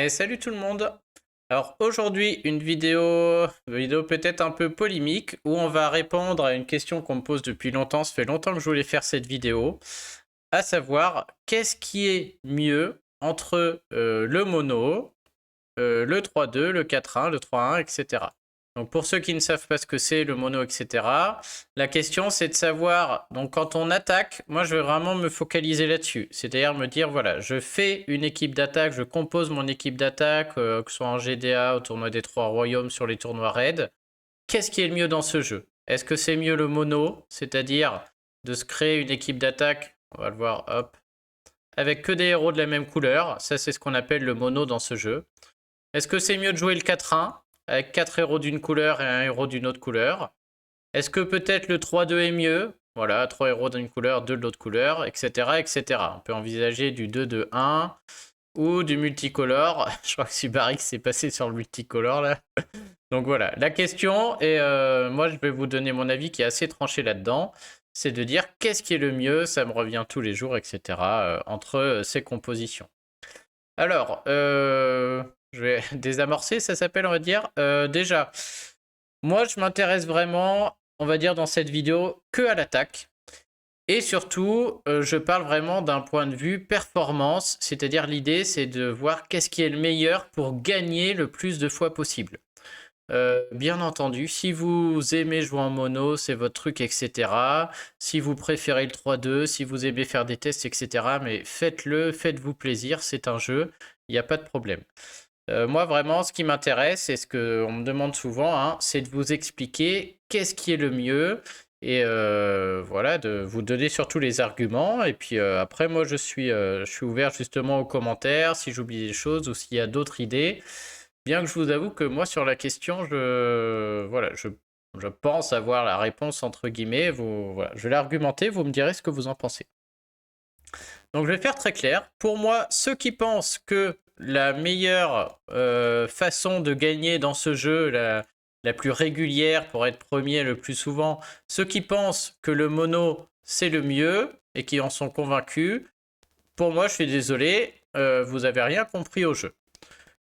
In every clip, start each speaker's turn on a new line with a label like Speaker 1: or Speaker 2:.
Speaker 1: Salut tout le monde. Alors aujourd'hui une vidéo peut-être un peu polémique où on va répondre à une question qu'on me pose depuis longtemps. Ça fait longtemps que je voulais faire cette vidéo, à savoir qu'est-ce qui est mieux entre le mono, le 3-2, le 4-1, le 3-1, etc. Donc pour ceux qui ne savent pas ce que c'est le mono, etc., la question c'est de savoir, donc quand on attaque, moi je vais vraiment me focaliser là-dessus, c'est-à-dire me dire, voilà, je fais une équipe d'attaque, je compose mon équipe d'attaque, que ce soit en GDA, au tournoi des Trois Royaumes, sur les tournois raid, qu'est-ce qui est le mieux dans ce jeu? Est-ce que c'est mieux le mono, c'est-à-dire de se créer une équipe d'attaque, on va le voir, hop, avec que des héros de la même couleur, ça c'est ce qu'on appelle le mono dans ce jeu. Est-ce que c'est mieux de jouer le 4-1 avec 4 héros d'une couleur et un héros d'une autre couleur? Est-ce que peut-être le 3-2 est mieux? Voilà, 3 héros d'une couleur, 2 de l'autre couleur, etc., etc. On peut envisager du 2-2-1 ou du multicolore. Je crois que Subarix s'est passé sur le multicolore là. Donc voilà, la question, et moi je vais vous donner mon avis qui est assez tranché là-dedans, c'est de dire qu'est-ce qui est le mieux, ça me revient tous les jours, etc., entre ces compositions. Alors, je vais désamorcer, ça s'appelle, on va dire. Déjà, moi, je m'intéresse vraiment, on va dire, dans cette vidéo, que à l'attaque. Et surtout, je parle vraiment d'un point de vue performance, c'est-à-dire l'idée, c'est de voir qu'est-ce qui est le meilleur pour gagner le plus de fois possible. Bien entendu, si vous aimez jouer en mono, c'est votre truc, etc. Si vous préférez le 3-2, si vous aimez faire des tests, etc. Mais faites-le, faites-vous plaisir, c'est un jeu, il n'y a pas de problème. Moi, vraiment, ce qui m'intéresse, et ce qu'on me demande souvent, hein, c'est de vous expliquer qu'est-ce qui est le mieux, et voilà, de vous donner surtout les arguments. Et puis après, moi, je suis ouvert justement aux commentaires, si j'oublie des choses ou s'il y a d'autres idées. Bien que je vous avoue que moi, sur la question, voilà, je pense avoir la réponse, entre guillemets. Voilà, je vais l'argumenter, vous me direz ce que vous en pensez. Donc, je vais faire très clair. Pour moi, ceux qui pensent que la meilleure façon de gagner dans ce jeu, la plus régulière pour être premier le plus souvent, ceux qui pensent que le mono, c'est le mieux et qui en sont convaincus, pour moi, je suis désolé, vous avez rien compris au jeu.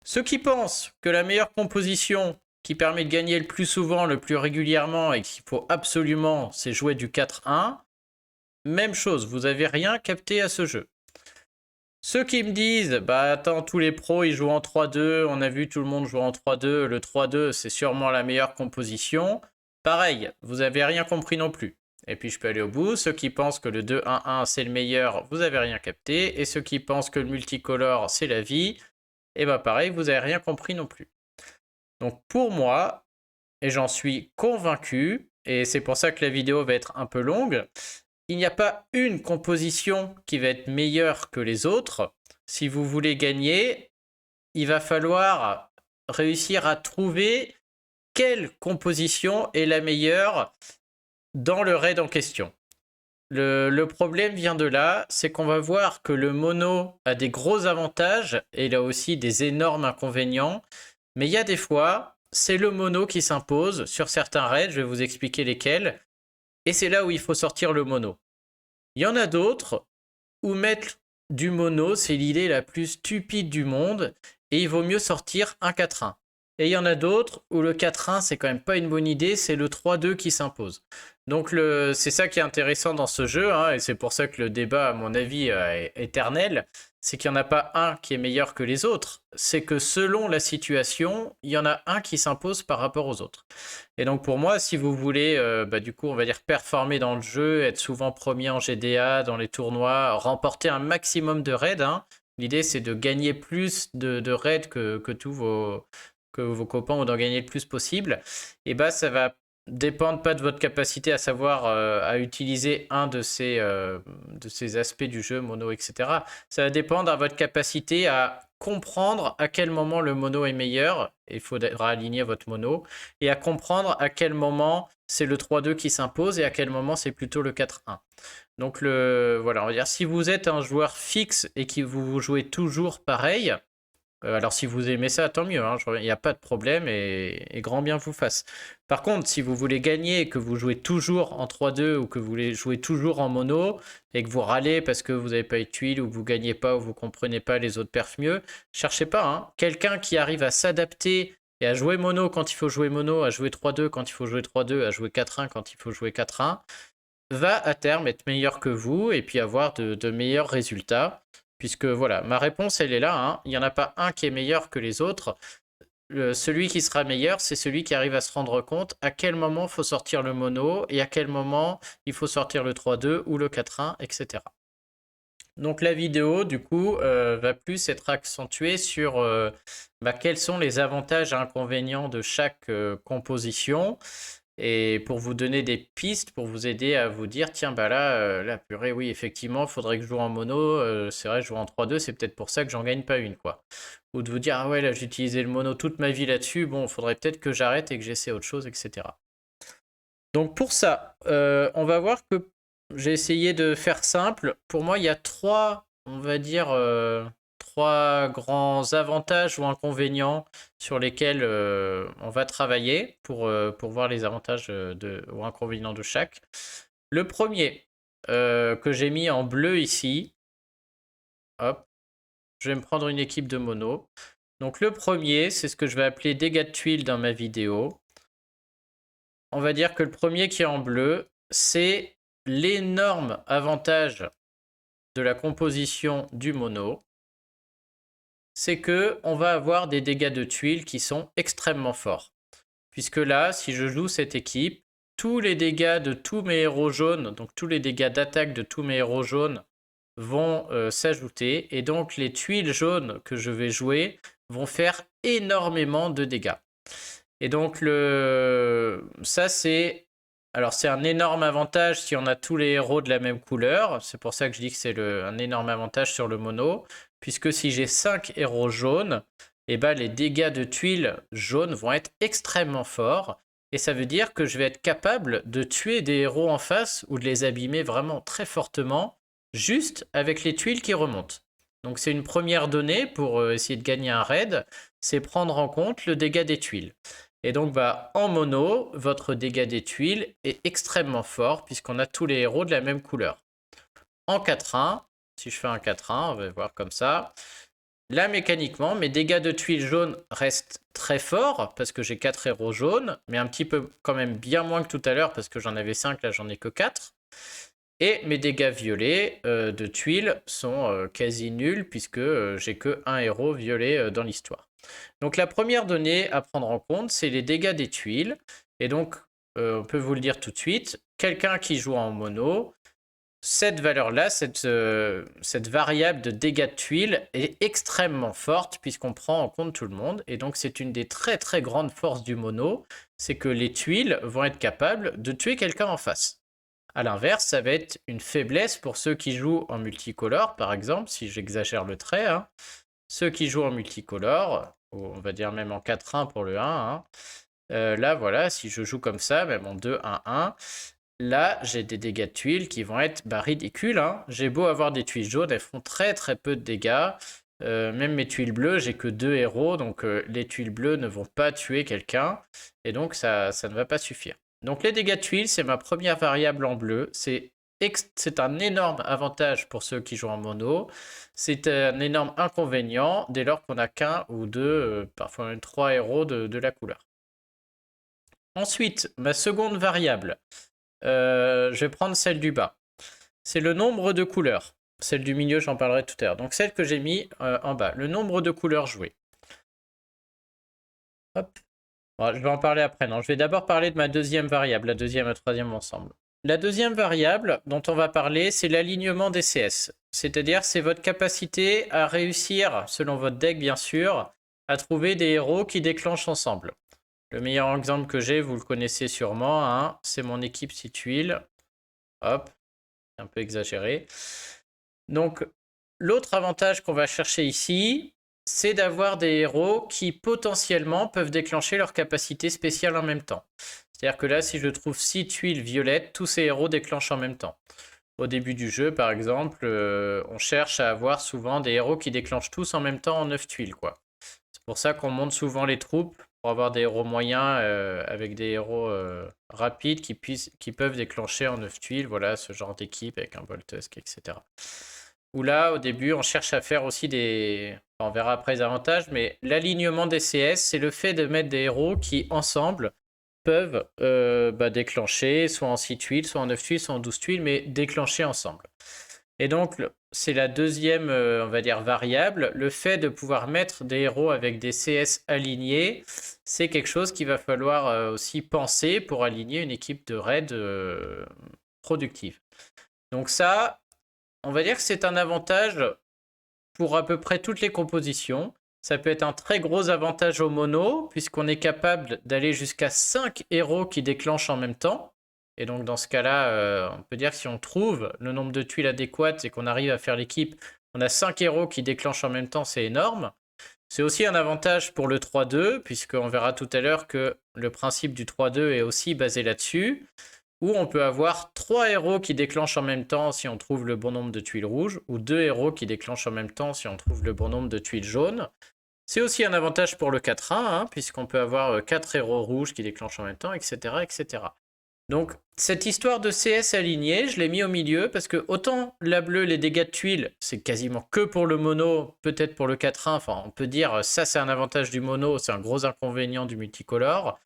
Speaker 1: Ceux qui pensent que la meilleure composition qui permet de gagner le plus souvent, le plus régulièrement et qu'il faut absolument, c'est jouer du 4-1, même chose, vous avez rien capté à ce jeu. Ceux qui me disent, bah attends, tous les pros ils jouent en 3-2, on a vu tout le monde jouer en 3-2, le 3-2 c'est sûrement la meilleure composition. Pareil, vous avez rien compris non plus. Et puis je peux aller au bout, ceux qui pensent que le 2-1-1 c'est le meilleur, vous avez rien capté. Et ceux qui pensent que le multicolore c'est la vie, et bah pareil, vous avez rien compris non plus. Donc pour moi, et j'en suis convaincu, et c'est pour ça que la vidéo va être un peu longue, il n'y a pas une composition qui va être meilleure que les autres. Si vous voulez gagner, il va falloir réussir à trouver quelle composition est la meilleure dans le raid en question. Le problème vient de là, c'est qu'on va voir que le mono a des gros avantages et il a aussi des énormes inconvénients. Mais il y a des fois, c'est le mono qui s'impose sur certains raids, je vais vous expliquer lesquels. Et c'est là où il faut sortir le mono. Il y en a d'autres où mettre du mono, c'est l'idée la plus stupide du monde, et il vaut mieux sortir un 4-1. Et il y en a d'autres où le 4-1, c'est quand même pas une bonne idée, c'est le 3-2 qui s'impose. Donc c'est ça qui est intéressant dans ce jeu, hein, et c'est pour ça que le débat, à mon avis, est éternel, c'est qu'il n'y en a pas un qui est meilleur que les autres, c'est que selon la situation, il y en a un qui s'impose par rapport aux autres. Et donc pour moi, si vous voulez, du coup, on va dire performer dans le jeu, être souvent premier en GDA, dans les tournois, remporter un maximum de raids, hein. L'idée c'est de gagner plus de raids que tous vos copains ou d'en gagner le plus possible. Et bah ça va dépendre pas de votre capacité à savoir à utiliser un de ces aspects du jeu, mono, etc. Ça va dépendre à votre capacité à comprendre à quel moment le mono est meilleur, il faudra aligner votre mono, et à comprendre à quel moment c'est le 3-2 qui s'impose et à quel moment c'est plutôt le 4-1. Donc voilà, on va dire si vous êtes un joueur fixe et que vous jouez toujours pareil, Alors si vous aimez ça, tant mieux, hein, il n'y a pas de problème et grand bien vous fasse. Par contre, si vous voulez gagner et que vous jouez toujours en 3-2 ou que vous voulez jouer toujours en mono et que vous râlez parce que vous n'avez pas eu de tuiles ou que vous gagnez pas ou vous comprenez pas les autres perfs mieux, cherchez pas, hein. Quelqu'un qui arrive à s'adapter et à jouer mono quand il faut jouer mono, à jouer 3-2 quand il faut jouer 3-2, à jouer 4-1 quand il faut jouer 4-1, va à terme être meilleur que vous et puis avoir de meilleurs résultats. Puisque voilà, ma réponse, elle est là, hein. Il n'y en a pas un qui est meilleur que les autres. Celui qui sera meilleur, c'est celui qui arrive à se rendre compte à quel moment il faut sortir le mono et à quel moment il faut sortir le 3-2 ou le 4-1, etc. Donc la vidéo, du coup, va plus être accentuée sur quels sont les avantages et inconvénients de chaque composition. Et pour vous donner des pistes, pour vous aider à vous dire, tiens, bah là, la purée, oui, effectivement, il faudrait que je joue en mono. C'est vrai, je joue en 3-2, c'est peut-être pour ça que j'en gagne pas une, quoi. Ou de vous dire, ah ouais, là, j'ai utilisé le mono toute ma vie là-dessus, bon, il faudrait peut-être que j'arrête et que j'essaie autre chose, etc. Donc pour ça, on va voir que j'ai essayé de faire simple. Pour moi, il y a trois, on va dire, trois grands avantages ou inconvénients sur lesquels on va travailler pour voir les avantages ou inconvénients de chaque. Le premier que j'ai mis en bleu ici, hop, je vais me prendre une équipe de mono. Donc le premier, c'est ce que je vais appeler dégâts de tuiles dans ma vidéo. On va dire que le premier qui est en bleu, c'est l'énorme avantage de la composition du mono. C'est que on va avoir des dégâts de tuiles qui sont extrêmement forts. Puisque là, si je joue cette équipe, tous les dégâts de tous mes héros jaunes, donc tous les dégâts d'attaque de tous mes héros jaunes vont s'ajouter. Et donc les tuiles jaunes que je vais jouer vont faire énormément de dégâts. Et donc ça c'est... Alors c'est un énorme avantage si on a tous les héros de la même couleur. C'est pour ça que je dis que c'est un énorme avantage sur le mono. Puisque si j'ai 5 héros jaunes, et ben les dégâts de tuiles jaunes vont être extrêmement forts. Et ça veut dire que je vais être capable de tuer des héros en face ou de les abîmer vraiment très fortement, juste avec les tuiles qui remontent. Donc c'est une première donnée pour essayer de gagner un raid, c'est prendre en compte le dégât des tuiles. Et donc en mono, votre dégât des tuiles est extrêmement fort puisqu'on a tous les héros de la même couleur. En 4-1, si je fais un 4-1, on va voir comme ça. Là, mécaniquement, mes dégâts de tuiles jaunes restent très forts parce que j'ai 4 héros jaunes, mais un petit peu quand même bien moins que tout à l'heure parce que j'en avais 5, là j'en ai que 4. Et mes dégâts violets de tuiles sont quasi nuls puisque j'ai que un héros violet dans l'histoire. Donc la première donnée à prendre en compte, c'est les dégâts des tuiles. Et donc, on peut vous le dire tout de suite, quelqu'un qui joue en mono, cette valeur-là, cette variable de dégâts de tuiles est extrêmement forte puisqu'on prend en compte tout le monde. Et donc c'est une des très très grandes forces du mono, c'est que les tuiles vont être capables de tuer quelqu'un en face. A l'inverse, ça va être une faiblesse pour ceux qui jouent en multicolore, par exemple, si j'exagère le trait. Hein. Ceux qui jouent en multicolore, ou on va dire même en 4-1 pour le 1, hein, là voilà, si je joue comme ça, même en 2-1-1, là j'ai des dégâts de tuiles qui vont être ridicules. Hein. J'ai beau avoir des tuiles jaunes, elles font très très peu de dégâts. Même mes tuiles bleues, j'ai que 2 héros, donc les tuiles bleues ne vont pas tuer quelqu'un, et donc ça ne va pas suffire. Donc les dégâts de tuiles, c'est ma première variable en bleu. C'est un énorme avantage pour ceux qui jouent en mono. C'est un énorme inconvénient dès lors qu'on n'a qu'un ou deux, parfois même 3 héros de la couleur. Ensuite, ma seconde variable, je vais prendre celle du bas. C'est le nombre de couleurs. Celle du milieu, j'en parlerai tout à l'heure. Donc celle que j'ai mis en bas, le nombre de couleurs jouées. Hop. Bon, je vais en parler après. Non, je vais d'abord parler de ma deuxième variable, la deuxième et la troisième ensemble. La deuxième variable dont on va parler, c'est l'alignement des CS. C'est-à-dire, c'est votre capacité à réussir, selon votre deck bien sûr, à trouver des héros qui déclenchent ensemble. Le meilleur exemple que j'ai, vous le connaissez sûrement, hein, c'est mon équipe 6 tuiles. Hop, un peu exagéré. Donc, l'autre avantage qu'on va chercher ici, c'est d'avoir des héros qui potentiellement peuvent déclencher leur capacité spéciale en même temps. C'est-à-dire que là, si je trouve 6 tuiles violettes, tous ces héros déclenchent en même temps. Au début du jeu, par exemple, on cherche à avoir souvent des héros qui déclenchent tous en même temps en 9 tuiles, quoi. pour ça qu'on monte souvent les troupes pour avoir des héros moyens avec des héros rapides qui peuvent déclencher en 9 tuiles. Voilà, ce genre d'équipe avec un Voltusk, etc. Où là, au début, on cherche à faire aussi des... Enfin, on verra après les avantages, mais l'alignement des CS, c'est le fait de mettre des héros qui, ensemble, peuvent déclencher, soit en 6 tuiles, soit en 9 tuiles, soit en 12 tuiles, mais déclencher ensemble. Et donc, c'est la deuxième, on va dire, variable. Le fait de pouvoir mettre des héros avec des CS alignés, c'est quelque chose qu'il va falloir aussi penser pour aligner une équipe de raid productive. Donc ça, on va dire que c'est un avantage pour à peu près toutes les compositions. Ça peut être un très gros avantage au mono, puisqu'on est capable d'aller jusqu'à 5 héros qui déclenchent en même temps. Et donc dans ce cas-là, on peut dire que si on trouve le nombre de tuiles adéquates et qu'on arrive à faire l'équipe, on a 5 héros qui déclenchent en même temps, c'est énorme. C'est aussi un avantage pour le 3-2, puisqu'on verra tout à l'heure que le principe du 3-2 est aussi basé là-dessus, où on peut avoir 3 héros qui déclenchent en même temps si on trouve le bon nombre de tuiles rouges, ou 2 héros qui déclenchent en même temps si on trouve le bon nombre de tuiles jaunes. C'est aussi un avantage pour le 4-1, hein, puisqu'on peut avoir 4 héros rouges qui déclenchent en même temps, etc. etc. Donc, cette histoire de CS aligné, je l'ai mis au milieu parce que autant la bleue, les dégâts de tuiles, c'est quasiment que pour le mono, peut-être pour le 4-1. Enfin, on peut dire ça, c'est un avantage du mono, c'est un gros inconvénient du multicolore.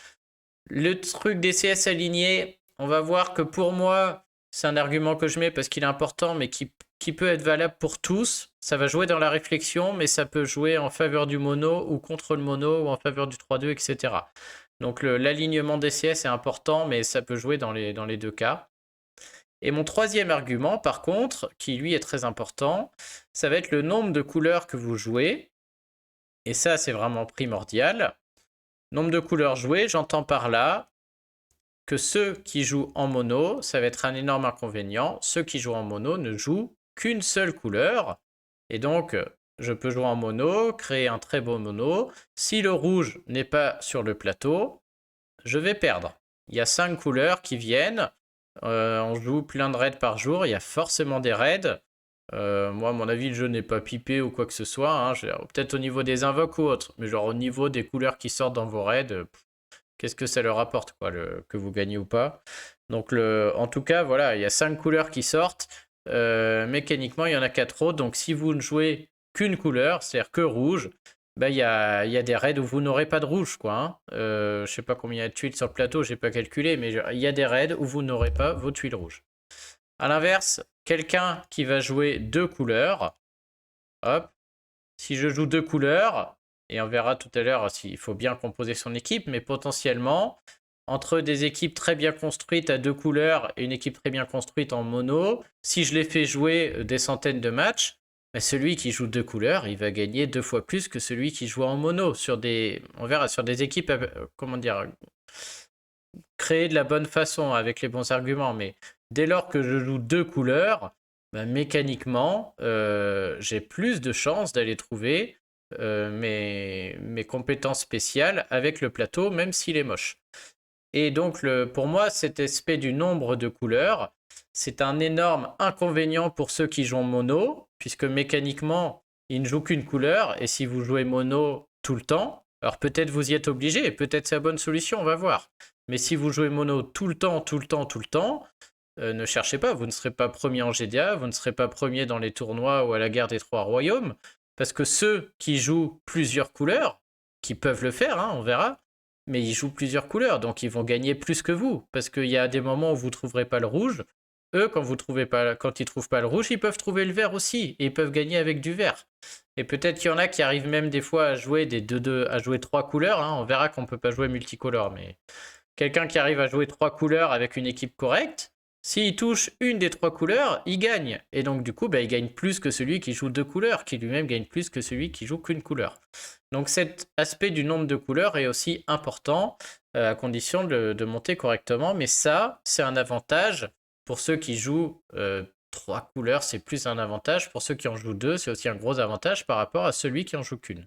Speaker 1: Le truc des CS alignés, on va voir que pour moi, c'est un argument que je mets parce qu'il est important, mais qui peut être valable pour tous. Ça va jouer dans la réflexion, mais ça peut jouer en faveur du mono ou contre le mono ou en faveur du 3-2, etc. Donc l'alignement des CS est important, mais ça peut jouer dans les deux cas. Et mon troisième argument, par contre, qui lui est très important, ça va être le nombre de couleurs que vous jouez. Et ça, c'est vraiment primordial. Nombre de couleurs jouées, j'entends par là que ceux qui jouent en mono, ça va être un énorme inconvénient. Ceux qui jouent en mono ne jouent qu'une seule couleur. Et donc, je peux jouer en mono, créer un très beau mono. Si le rouge n'est pas sur le plateau, je vais perdre. Il y a 5 couleurs qui viennent. On joue plein de raids par jour. Il y a forcément des raids. Moi, à mon avis, le jeu n'est pas pipé ou quoi que ce soit. Hein. Peut-être au niveau des invoques ou autres. Mais genre au niveau des couleurs qui sortent dans vos raids, qu'est-ce que ça leur apporte, quoi, que vous gagnez ou pas. Donc, en tout cas, voilà, il y a 5 couleurs qui sortent. Mécaniquement, il y en a 4 autres. Donc, si vous ne jouez qu'une couleur, c'est-à-dire que rouge, il y a des raids où vous n'aurez pas de rouge, quoi. Hein. Je sais pas combien il y a de tuiles sur le plateau, j'ai pas calculé, mais il y a des raids où vous n'aurez pas vos tuiles rouges. A l'inverse, quelqu'un qui va jouer 2 couleurs, hop, si je joue 2 couleurs, et on verra tout à l'heure s'il faut bien composer son équipe, mais potentiellement, entre des équipes très bien construites à 2 couleurs et une équipe très bien construite en mono, si je les fais jouer des centaines de matchs, celui qui joue 2 couleurs, il va gagner 2 fois plus que celui qui joue en mono. On verra, sur des équipes, créées de la bonne façon, avec les bons arguments, mais dès lors que je joue 2 couleurs, mécaniquement, j'ai plus de chances d'aller trouver mes compétences spéciales avec le plateau, même s'il est moche. Et donc, pour moi, cet aspect du nombre de couleurs, c'est un énorme inconvénient pour ceux qui jouent mono, puisque mécaniquement, ils ne jouent qu'une couleur, et si vous jouez mono tout le temps, alors peut-être vous y êtes obligé, et peut-être c'est la bonne solution, on va voir. Mais si vous jouez mono tout le temps, ne cherchez pas, vous ne serez pas premier en GDA, vous ne serez pas premier dans les tournois ou à la guerre des 3 royaumes, parce que ceux qui jouent plusieurs couleurs, qui peuvent le faire, hein, on verra, mais ils jouent plusieurs couleurs, donc ils vont gagner plus que vous, parce qu'il y a des moments où vous ne trouverez pas le rouge. Eux, quand ils ne trouvent pas le rouge, ils peuvent trouver le vert aussi, et ils peuvent gagner avec du vert. Et peut-être qu'il y en a qui arrivent même des fois à jouer à jouer 3 couleurs, hein. On verra qu'on ne peut pas jouer multicolore, mais quelqu'un qui arrive à jouer 3 couleurs avec une équipe correcte, s'il touche une des 3 couleurs, il gagne. Et donc du coup, il gagne plus que celui qui joue 2 couleurs, qui lui-même gagne plus que celui qui joue qu'une couleur. Donc cet aspect du nombre de couleurs est aussi important, à condition de monter correctement. Mais ça, c'est un avantage pour ceux qui jouent 3 couleurs, c'est plus un avantage. Pour ceux qui en jouent 2, c'est aussi un gros avantage par rapport à celui qui en joue qu'une.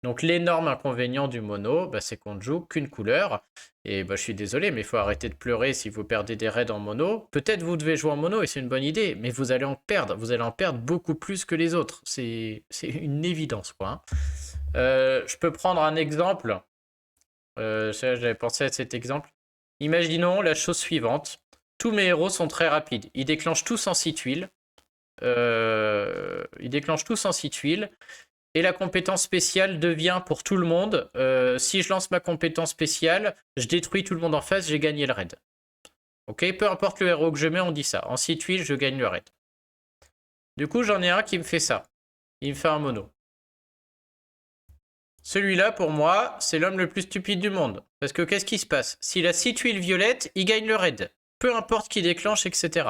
Speaker 1: Donc l'énorme inconvénient du mono, c'est qu'on ne joue qu'une couleur. Et je suis désolé, mais il faut arrêter de pleurer si vous perdez des raids en mono. Peut-être vous devez jouer en mono et c'est une bonne idée, mais vous allez en perdre. Vous allez en perdre beaucoup plus que les autres. C'est une évidence, quoi. Hein. Je peux prendre un exemple. J'avais pensé à cet exemple. Imaginons la chose suivante. Tous mes héros sont très rapides. Ils déclenchent tous en 6 tuiles. Ils déclenchent tous en 6 tuiles. Et la compétence spéciale devient pour tout le monde. Si je lance ma compétence spéciale, je détruis tout le monde en face, j'ai gagné le raid. Ok, peu importe le héros que je mets, on dit ça. En 6 tuiles, je gagne le raid. Du coup, j'en ai un qui me fait ça. Il me fait un mono. Celui-là, pour moi, c'est l'homme le plus stupide du monde. Parce que qu'est-ce qui se passe? S'il a 6 tuiles violettes, il gagne le raid. Peu importe qui déclenche, etc.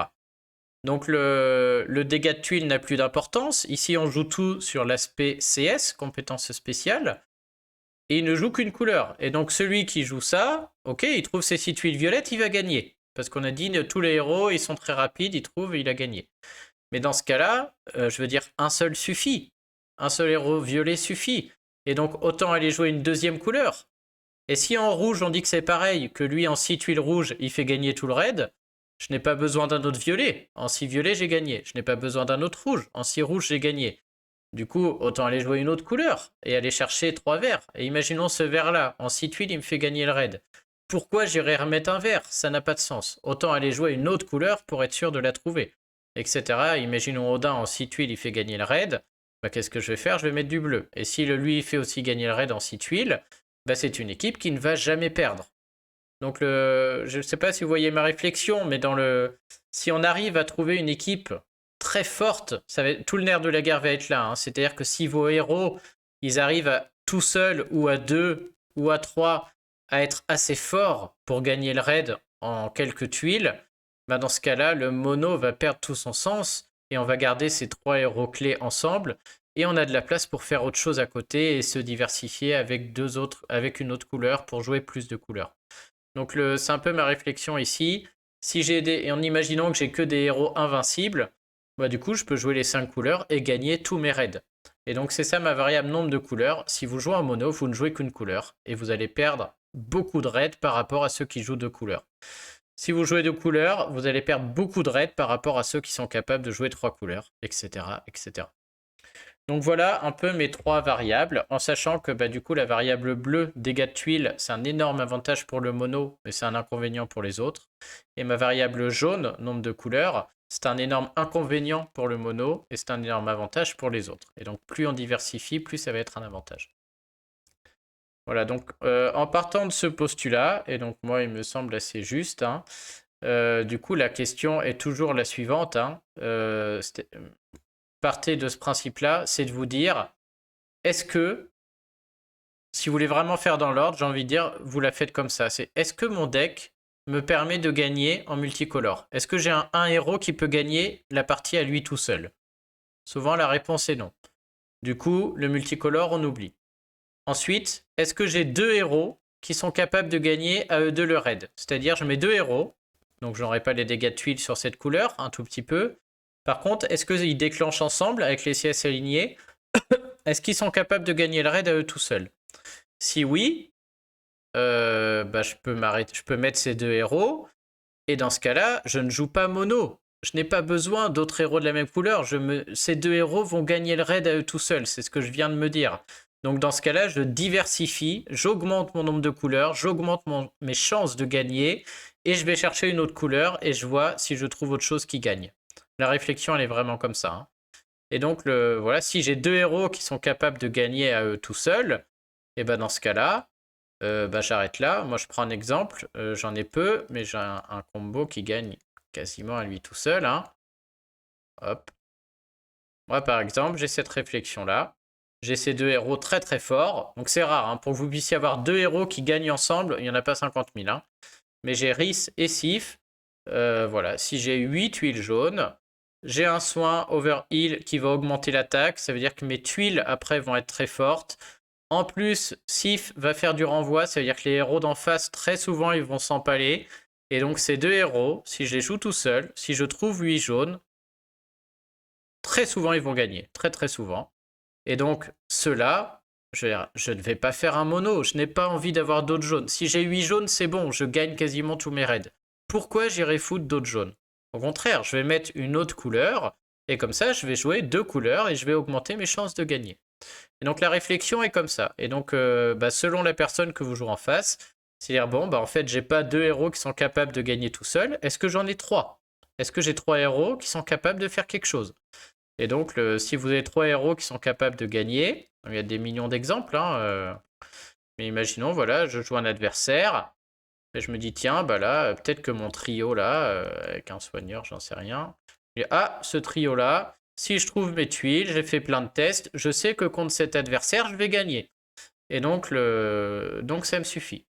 Speaker 1: Donc le dégât de tuiles n'a plus d'importance. Ici, on joue tout sur l'aspect CS, compétence spéciale. Et il ne joue qu'une couleur. Et donc celui qui joue ça, ok, il trouve ses 6 tuiles violettes, il va gagner. Parce qu'on a dit, tous les héros, ils sont très rapides, il trouve et il a gagné. Mais dans ce cas-là, je veux dire, un seul suffit. Un seul héros violet suffit. Et donc, autant aller jouer une deuxième couleur. Et si en rouge, on dit que c'est pareil, que lui, en 6 tuiles rouges, il fait gagner tout le raid, je n'ai pas besoin d'un autre violet. En 6 violets, j'ai gagné. Je n'ai pas besoin d'un autre rouge. En 6 rouges, j'ai gagné. Du coup, autant aller jouer une autre couleur et aller chercher 3 verts. Et imaginons ce vert-là. En 6 tuiles, il me fait gagner le raid. Pourquoi j'irais remettre un vert? Ça n'a pas de sens. Autant aller jouer une autre couleur pour être sûr de la trouver, etc. Imaginons Odin en 6 tuiles, il fait gagner le raid. Bah, qu'est-ce que je vais faire? Je vais mettre du bleu. Et si lui fait aussi gagner le raid en 6 tuiles, bah, c'est une équipe qui ne va jamais perdre. Donc je ne sais pas si vous voyez ma réflexion, mais si on arrive à trouver une équipe très forte, tout le nerf de la guerre va être là. Hein. C'est-à-dire que si vos héros, ils arrivent à tout seuls ou à 2 ou à 3 à être assez forts pour gagner le raid en quelques tuiles, bah dans ce cas-là, le mono va perdre tout son sens et on va garder ces 3 héros clés ensemble et on a de la place pour faire autre chose à côté et se diversifier avec une autre couleur pour jouer plus de couleurs. Donc c'est un peu ma réflexion ici. Si et en imaginant que j'ai que des héros invincibles, bah du coup je peux jouer les 5 couleurs et gagner tous mes raids. Et donc c'est ça ma variable nombre de couleurs. Si vous jouez en mono, vous ne jouez qu'une couleur et vous allez perdre beaucoup de raids par rapport à ceux qui jouent 2 couleurs. Si vous jouez 2 couleurs, vous allez perdre beaucoup de raids par rapport à ceux qui sont capables de jouer 3 couleurs, etc., etc. Donc voilà un peu mes 3 variables, en sachant que bah, du coup la variable bleue, dégâts de tuiles, c'est un énorme avantage pour le mono, mais c'est un inconvénient pour les autres. Et ma variable jaune, nombre de couleurs, c'est un énorme inconvénient pour le mono, et c'est un énorme avantage pour les autres. Et donc plus on diversifie, plus ça va être un avantage. Voilà, donc en partant de ce postulat, et donc moi il me semble assez juste, hein, du coup la question est toujours la suivante, hein, partez de ce principe-là, c'est de vous dire, est-ce que, si vous voulez vraiment faire dans l'ordre, j'ai envie de dire, vous la faites comme ça. C'est, est-ce que mon deck me permet de gagner en multicolore? Est-ce que j'ai un héros qui peut gagner la partie à lui tout seul? Souvent, la réponse est non. Du coup, le multicolore, on oublie. Ensuite, est-ce que j'ai 2 héros qui sont capables de gagner à eux deux le raid? C'est-à-dire, je mets 2 héros, donc je n'aurai pas les dégâts de tuiles sur cette couleur, un tout petit peu. Par contre, est-ce qu'ils déclenchent ensemble avec les CS alignés? Est-ce qu'ils sont capables de gagner le raid à eux tout seuls? Si oui, bah je peux mettre ces 2 héros. Et dans ce cas-là, je ne joue pas mono. Je n'ai pas besoin d'autres héros de la même couleur. Ces 2 héros vont gagner le raid à eux tout seuls. C'est ce que je viens de me dire. Donc dans ce cas-là, je diversifie, j'augmente mon nombre de couleurs, j'augmente mes chances de gagner, et je vais chercher une autre couleur, et je vois si je trouve autre chose qui gagne. La réflexion, elle est vraiment comme ça. Hein. Et donc, voilà, si j'ai 2 héros qui sont capables de gagner à eux tout seuls, et ben dans ce cas-là, bah, j'arrête là. Moi, je prends un exemple. J'en ai peu, mais j'ai un combo qui gagne quasiment à lui tout seul. Hein. Hop. Moi, par exemple, j'ai cette réflexion-là. J'ai ces 2 héros très très forts. Donc c'est rare. Hein. Pour que vous puissiez avoir 2 héros qui gagnent ensemble, il n'y en a pas 50 000. Hein. Mais j'ai Rhys et Sif. Voilà. Si j'ai 8 tuiles jaunes, j'ai un soin overheal qui va augmenter l'attaque. Ça veut dire que mes tuiles après vont être très fortes. En plus, Sif va faire du renvoi. Ça veut dire que les héros d'en face, très souvent, ils vont s'empaler. Et donc ces 2 héros, si je les joue tout seul, si je trouve 8 jaunes, très souvent, ils vont gagner. Très très souvent. Et donc, ceux-là, je ne vais pas faire un mono. Je n'ai pas envie d'avoir d'autres jaunes. Si j'ai 8 jaunes, c'est bon. Je gagne quasiment tous mes raids. Pourquoi j'irai foutre d'autres jaunes? Au contraire, je vais mettre une autre couleur. Et comme ça, je vais jouer 2 couleurs et je vais augmenter mes chances de gagner. Et donc la réflexion est comme ça. Et donc selon la personne que vous jouez en face, c'est-à-dire bon, en fait, j'ai pas 2 héros qui sont capables de gagner tout seul. Est-ce que j'en ai 3? Est-ce que j'ai 3 héros qui sont capables de faire quelque chose? Et donc, si vous avez 3 héros qui sont capables de gagner, il y a des millions d'exemples, hein, mais imaginons, voilà, je joue un adversaire, et je me dis, tiens, là, peut-être que mon trio, là, avec un soigneur, j'en sais rien, et, ce trio-là, si je trouve mes tuiles, j'ai fait plein de tests, je sais que contre cet adversaire, je vais gagner. Et donc, donc ça me suffit.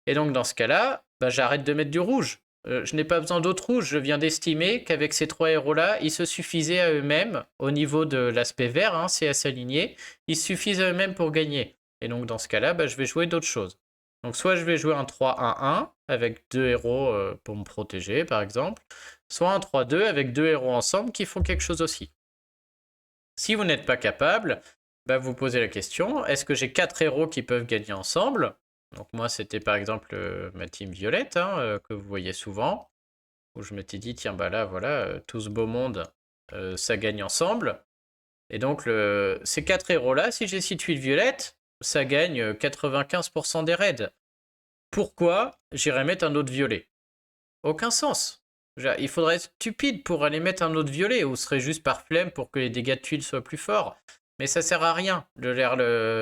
Speaker 1: Et donc, dans ce cas-là, j'arrête de mettre du rouge. Je n'ai pas besoin d'autres rouges. Je viens d'estimer qu'avec ces 3 héros-là, ils se suffisaient à eux-mêmes, au niveau de l'aspect vert, hein, c'est à s'aligner, ils suffisent à eux-mêmes pour gagner. Et donc, dans ce cas-là, je vais jouer d'autres choses. Donc, soit je vais jouer un 3-1-1 avec 2 héros pour me protéger, par exemple, soit un 3-2 avec 2 héros ensemble qui font quelque chose aussi. Si vous n'êtes pas capable, vous posez la question, est-ce que j'ai 4 héros qui peuvent gagner ensemble? Donc moi, c'était par exemple ma team violette, hein, que vous voyez souvent, où je m'étais dit, tiens, là, voilà, tout ce beau monde, ça gagne ensemble. Et donc, ces 4 héros-là, si j'ai 6 tuiles violettes, ça gagne 95% des raids. Pourquoi j'irais mettre un autre violet? Aucun sens. Il faudrait être stupide pour aller mettre un autre violet, ou ce serait juste par flemme pour que les dégâts de tuiles soient plus forts. Mais ça sert à rien.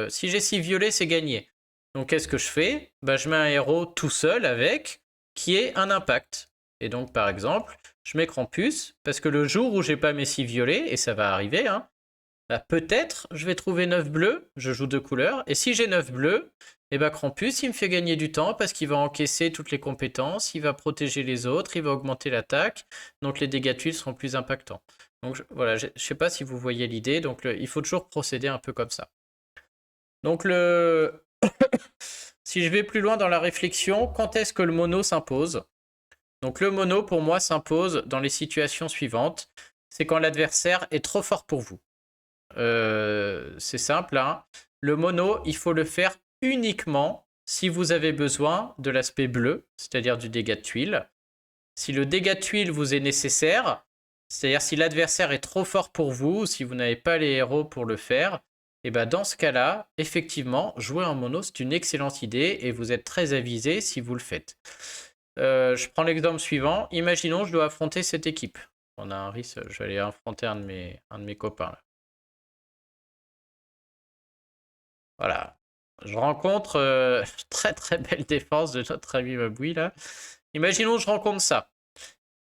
Speaker 1: Si j'ai 6 violets, c'est gagné. Donc qu'est-ce que je fais? Je mets un héros tout seul avec, qui ait un impact. Et donc par exemple, je mets Krampus, parce que le jour où j'ai pas mes 6 violets, et ça va arriver, hein, peut-être je vais trouver 9 bleus, je joue 2 couleurs, et si j'ai 9 bleus, Krampus il me fait gagner du temps parce qu'il va encaisser toutes les compétences, il va protéger les autres, il va augmenter l'attaque, donc les dégâts de tuiles seront plus impactants. Donc voilà, je sais pas si vous voyez l'idée, donc il faut toujours procéder un peu comme ça. Donc si je vais plus loin dans la réflexion, quand est-ce que le mono s'impose? Donc le mono pour moi s'impose dans les situations suivantes, c'est quand l'adversaire est trop fort pour vous. C'est simple, hein. Le mono, il faut le faire uniquement si vous avez besoin de l'aspect bleu, c'est-à-dire du dégât de tuile. Si le dégât de tuile vous est nécessaire, c'est-à-dire si l'adversaire est trop fort pour vous, si vous n'avez pas les héros pour le faire, dans ce cas-là, effectivement, jouer en mono, c'est une excellente idée et vous êtes très avisé si vous le faites. Je prends l'exemple suivant. Imaginons je dois affronter cette équipe. On a un risque, je vais aller affronter un de mes copains. Là. Voilà. Je rencontre très très belle défense de notre ami Maboui là. Imaginons je rencontre ça.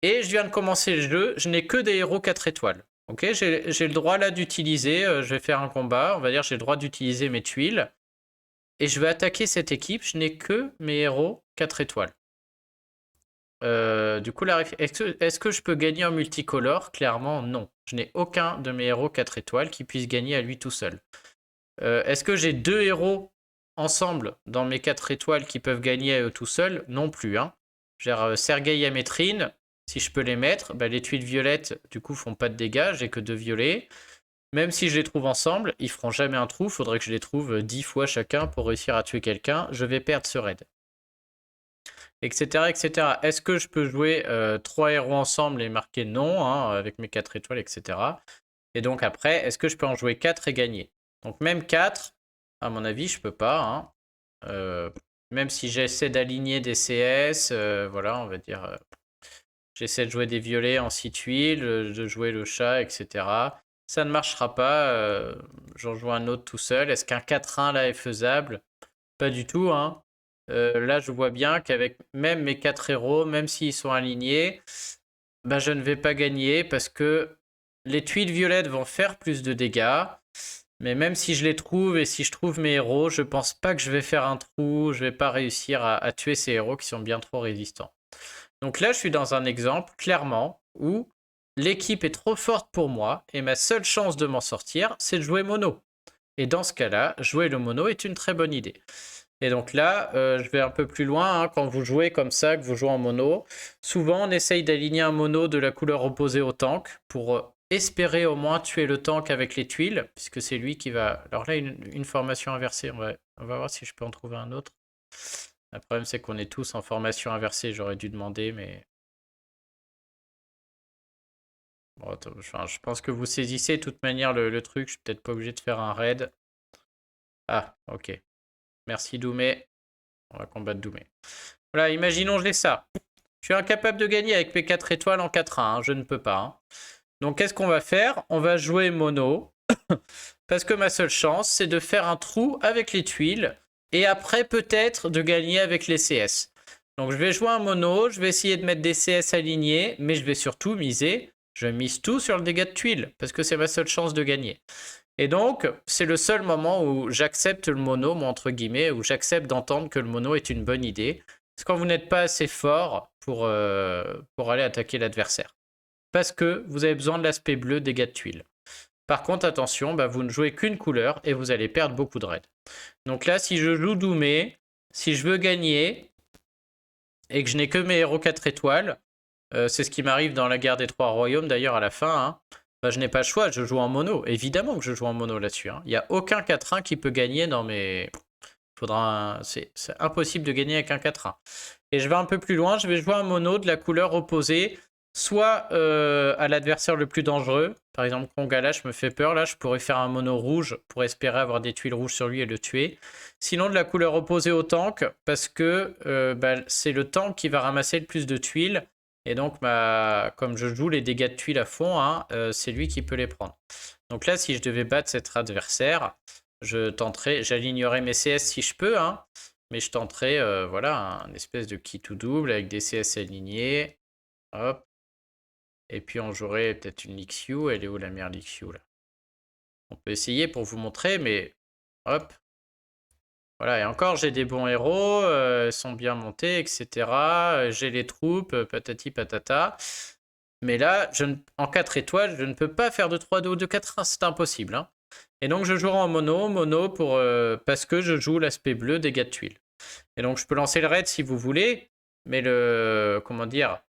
Speaker 1: Et je viens de commencer le jeu, je n'ai que des héros 4 étoiles. Ok, j'ai le droit là d'utiliser, je vais faire un combat, on va dire j'ai le droit d'utiliser mes tuiles. Et je vais attaquer cette équipe, je n'ai que mes héros 4 étoiles. Du coup, est-ce que je peux gagner en multicolore? Clairement, non. Je n'ai aucun de mes héros 4 étoiles qui puisse gagner à lui tout seul. Est-ce que j'ai 2 héros ensemble dans mes 4 étoiles qui peuvent gagner à eux tout seuls? Non plus. Hein. Genre Sergei et Amétrine, si je peux les mettre, les tuiles violettes du coup font pas de dégâts, j'ai que 2 violets. Même si je les trouve ensemble, ils feront jamais un trou, faudrait que je les trouve 10 fois chacun pour réussir à tuer quelqu'un, je vais perdre ce raid. Etc. etc. Est-ce que je peux jouer 3 héros ensemble et marquer non, hein, avec mes 4 étoiles, etc. Et donc après, est-ce que je peux en jouer 4 et gagner? Donc même 4, à mon avis, je peux pas. Hein. Même si j'essaie d'aligner des CS, voilà, on va dire, j'essaie de jouer des violets en 6 tuiles, de jouer le chat, etc. Ça ne marchera pas. J'en joue un autre tout seul. Est-ce qu'un 4-1 là est faisable? Pas du tout. Hein. Là, je vois bien qu'avec même mes 4 héros, même s'ils sont alignés, je ne vais pas gagner parce que les tuiles violettes vont faire plus de dégâts. Mais même si je les trouve et si je trouve mes héros, je pense pas que je vais faire un trou, je vais pas réussir à tuer ces héros qui sont bien trop résistants. Donc là, je suis dans un exemple, clairement, où l'équipe est trop forte pour moi et ma seule chance de m'en sortir, c'est de jouer mono. Et dans ce cas-là, jouer le mono est une très bonne idée. Et donc là, je vais un peu plus loin. Hein, quand vous jouez comme ça, que vous jouez en mono, souvent on essaye d'aligner un mono de la couleur opposée au tank pour espérer au moins tuer le tank avec les tuiles, puisque c'est lui qui va... Alors là, une formation inversée, on va voir si je peux en trouver un autre. Le problème, c'est qu'on est tous en formation inversée, j'aurais dû demander, mais... Bon, je pense que vous saisissez de toute manière le truc, je suis peut-être pas obligé de faire un raid. Ah, ok. Merci Doumé. On va combattre Doumé. Voilà, imaginons j'ai ça. Je suis incapable de gagner avec mes 4 étoiles en 4-1, hein, je ne peux pas. Hein. Donc qu'est-ce qu'on va faire? On va jouer mono. Parce que ma seule chance, c'est de faire un trou avec les tuiles. Et après, peut-être, de gagner avec les CS. Donc je vais jouer un mono, je vais essayer de mettre des CS alignés, mais je vais surtout miser. Je mise tout sur le dégât de tuiles, parce que c'est ma seule chance de gagner. Et donc, c'est le seul moment où j'accepte le mono, moi, entre guillemets, où j'accepte d'entendre que le mono est une bonne idée. C'est quand vous n'êtes pas assez fort pour aller attaquer l'adversaire. Parce que vous avez besoin de l'aspect bleu dégâts de tuiles. Par contre, attention, vous ne jouez qu'une couleur et vous allez perdre beaucoup de raids. Donc là, si je joue Doumé, si je veux gagner et que je n'ai que mes héros 4 étoiles, c'est ce qui m'arrive dans la guerre des 3 royaumes d'ailleurs à la fin, hein, je n'ai pas le choix, je joue en mono. Évidemment que je joue en mono là-dessus. Hein. Il n'y a aucun 4-1 qui peut gagner dans mes... C'est impossible de gagner avec un 4-1. Et je vais un peu plus loin, je vais jouer un mono de la couleur opposée, soit à l'adversaire le plus dangereux. Par exemple, Kongalash me fait peur, là je pourrais faire un mono rouge pour espérer avoir des tuiles rouges sur lui et le tuer. Sinon de la couleur opposée au tank, parce que c'est le tank qui va ramasser le plus de tuiles. Et donc, comme je joue les dégâts de tuiles à fond, hein, c'est lui qui peut les prendre. Donc là, si je devais battre cet adversaire, j'alignerais mes CS si je peux, hein, mais je tenterais voilà, un espèce de kit tout double avec des CS alignés. Hop. Et puis on jouerait peut-être une Lixu. Elle est où la mère Lixu là? On peut essayer pour vous montrer, mais hop. Voilà, et encore j'ai des bons héros, ils sont bien montés, etc. J'ai les troupes, patati patata. Mais là, en 4 étoiles, je ne peux pas faire de 3-2 ou de 4-1, c'est impossible. Hein. Et donc je jouerai en mono parce que je joue l'aspect bleu des dégâts de tuiles. Et donc je peux lancer le raid si vous voulez, mais comment dire,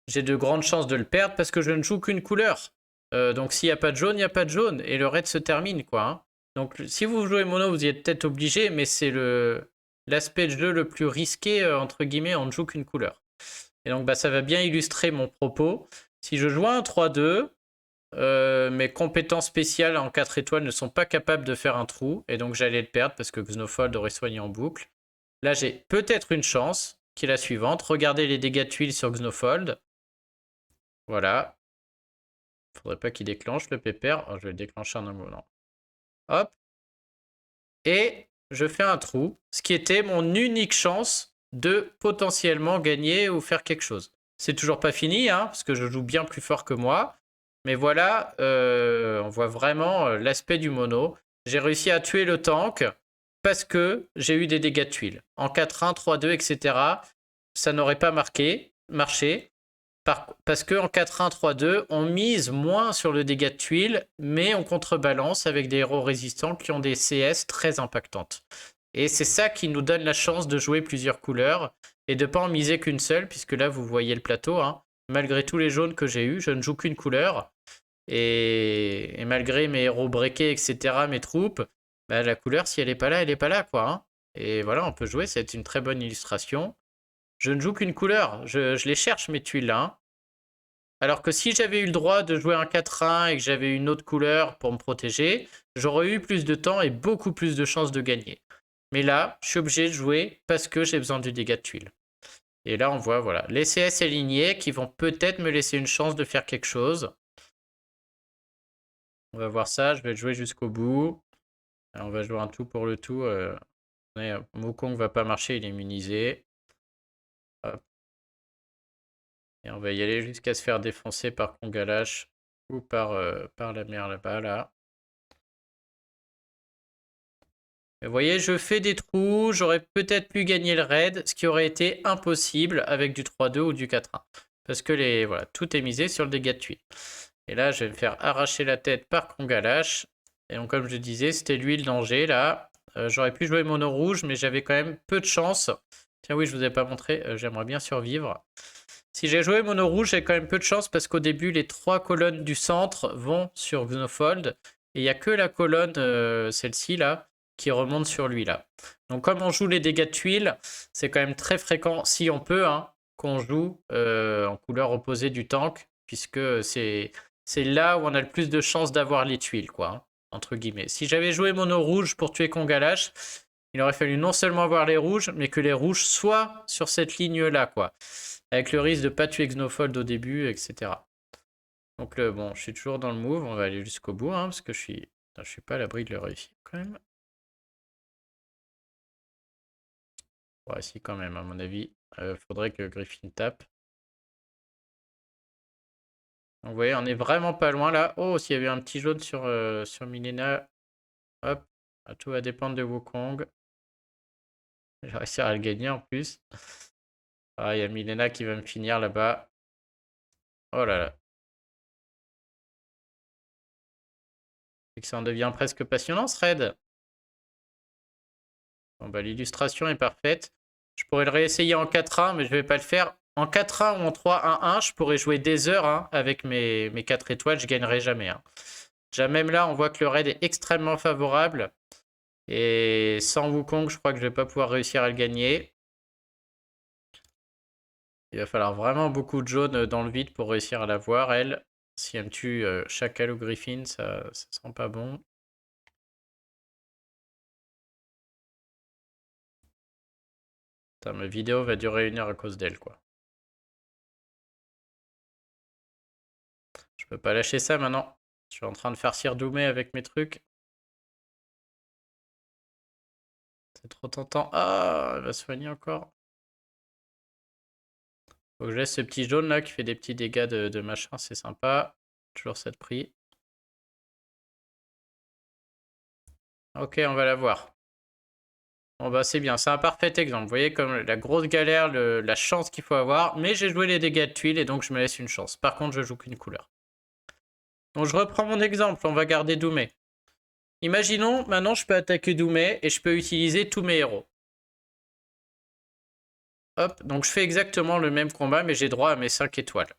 Speaker 1: j'ai de grandes chances de le perdre parce que je ne joue qu'une couleur. Donc s'il n'y a pas de jaune, il n'y a pas de jaune. Et le raid se termine, quoi. Hein. Donc si vous jouez mono, vous y êtes peut-être obligé, mais c'est l'aspect de jeu le plus risqué, entre guillemets, on ne joue qu'une couleur. Et donc ça va bien illustrer mon propos. Si je joue un 3-2, mes compétences spéciales en 4 étoiles ne sont pas capables de faire un trou, et donc j'allais le perdre parce que Xenofold aurait soigné en boucle. Là, j'ai peut-être une chance, qui est la suivante. Regardez les dégâts de tuiles sur Xenofold. Voilà. Faudrait pas qu'il déclenche le pépère. Oh, je vais le déclencher en un moment. Hop. Et je fais un trou, ce qui était mon unique chance de potentiellement gagner ou faire quelque chose. C'est toujours pas fini, hein, parce que je joue bien plus fort que moi. Mais voilà, on voit vraiment l'aspect du mono. J'ai réussi à tuer le tank parce que j'ai eu des dégâts de tuiles. En 4-1, 3-2, etc., ça n'aurait pas marché. Parce qu'en 4-1, 3-2, on mise moins sur le dégât de tuiles, mais on contrebalance avec des héros résistants qui ont des CS très impactantes. Et c'est ça qui nous donne la chance de jouer plusieurs couleurs et de ne pas en miser qu'une seule, puisque là, vous voyez le plateau. Hein. Malgré tous les jaunes que j'ai eus, je ne joue qu'une couleur. Et malgré mes héros breakés, etc., mes troupes, la couleur, si elle n'est pas là, elle n'est pas là, quoi. Hein. Et voilà, on peut jouer, c'est une très bonne illustration. Je ne joue qu'une couleur, je les cherche, mes tuiles, là. Hein. Alors que si j'avais eu le droit de jouer un 4-1 et que j'avais une autre couleur pour me protéger, j'aurais eu plus de temps et beaucoup plus de chances de gagner. Mais là, je suis obligé de jouer parce que j'ai besoin du dégât de tuiles. Et là, on voit voilà, les CS alignés qui vont peut-être me laisser une chance de faire quelque chose. On va voir ça, je vais le jouer jusqu'au bout. Alors, on va jouer un tout pour le tout. Wukong va pas marcher, il est immunisé. Hop. Et on va y aller jusqu'à se faire défoncer par Kongalash ou par la mer là-bas, là. Vous voyez, je fais des trous, j'aurais peut-être pu gagner le raid, ce qui aurait été impossible avec du 3-2 ou du 4-1. Parce que voilà, tout est misé sur le dégât de tuiles. Et là, je vais me faire arracher la tête par Kongalash. Et donc, comme je disais, c'était lui le danger, là. J'aurais pu jouer mono rouge, mais j'avais quand même peu de chance. Tiens, oui, je vous ai pas montré, j'aimerais bien survivre. Si j'ai joué mono rouge, j'ai quand même peu de chance parce qu'au début, les 3 colonnes du centre vont sur Xenofold. Et il n'y a que la colonne, celle-ci, là, qui remonte sur lui, là. Donc, comme on joue les dégâts de tuiles, c'est quand même très fréquent, si on peut, hein, qu'on joue en couleur opposée du tank, puisque c'est là où on a le plus de chances d'avoir les tuiles, quoi. Hein. entre guillemets. Si j'avais joué mono rouge pour tuer Kongalash, il aurait fallu non seulement avoir les rouges, mais que les rouges soient sur cette ligne-là, quoi. Avec le risque de ne pas tuer Xenofold au début, etc. Donc bon, je suis toujours dans le move, on va aller jusqu'au bout, hein, parce que je suis pas à l'abri de le réussir quand même. Ouais, si quand même, à mon avis. Faudrait que Griffin tape. Donc, vous voyez, on est vraiment pas loin là. Oh, s'il y avait un petit jaune sur Milena. Hop, tout va dépendre de Wukong. Je vais réussir à le gagner en plus. Ah, il y a Milena qui va me finir là-bas. Oh là là. C'est que ça en devient presque passionnant, ce raid. Bon, bah, l'illustration est parfaite. Je pourrais le réessayer en 4-1, mais je vais pas le faire. En 4-1 ou en 3-1-1, je pourrais jouer des heures hein, avec mes 4 étoiles, je gagnerai jamais. Hein. Déjà, même là, on voit que le raid est extrêmement favorable. Et sans Wukong, je crois que je vais pas pouvoir réussir à le gagner. Il va falloir vraiment beaucoup de jaunes dans le vide pour réussir à la voir, elle. Si elle me tue Chacal ou Griffin, ça sent pas bon. Putain, ma vidéo va durer 1 heure à cause d'elle, quoi. Je peux pas lâcher ça maintenant. Je suis en train de farcir Doumé avec mes trucs. C'est trop tentant. Ah, elle va soigner encore. Faut que je laisse ce petit jaune là qui fait des petits dégâts de machin, c'est sympa. Toujours cette prix. Ok, on va la voir. Bon bah c'est bien, c'est un parfait exemple. Vous voyez comme la grosse galère, la chance qu'il faut avoir. Mais j'ai joué les dégâts de tuiles et donc je me laisse une chance. Par contre, je joue qu'une couleur. Donc je reprends mon exemple, on va garder Doumé. Imaginons, maintenant je peux attaquer Doumé et je peux utiliser tous mes héros. Hop, donc je fais exactement le même combat mais j'ai droit à mes 5 étoiles.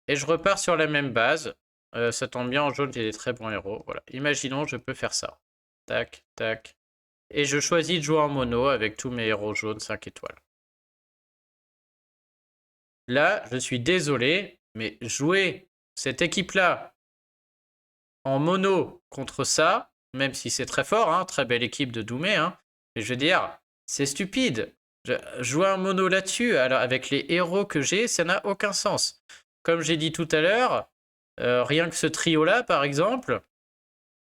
Speaker 1: Et je repars sur la même base. Ça tombe bien, en jaune j'ai des très bons héros. Voilà. Imaginons, je peux faire ça. Tac, tac. Et je choisis de jouer en mono avec tous mes héros jaunes 5 étoiles. Là, je suis désolé, mais jouer cette équipe-là en mono contre ça, même si c'est très fort, hein, très belle équipe de Doumé, hein, mais je veux dire, c'est stupide. Jouer un mono là-dessus, alors avec les héros que j'ai, ça n'a aucun sens. Comme j'ai dit tout à l'heure, rien que ce trio-là, par exemple,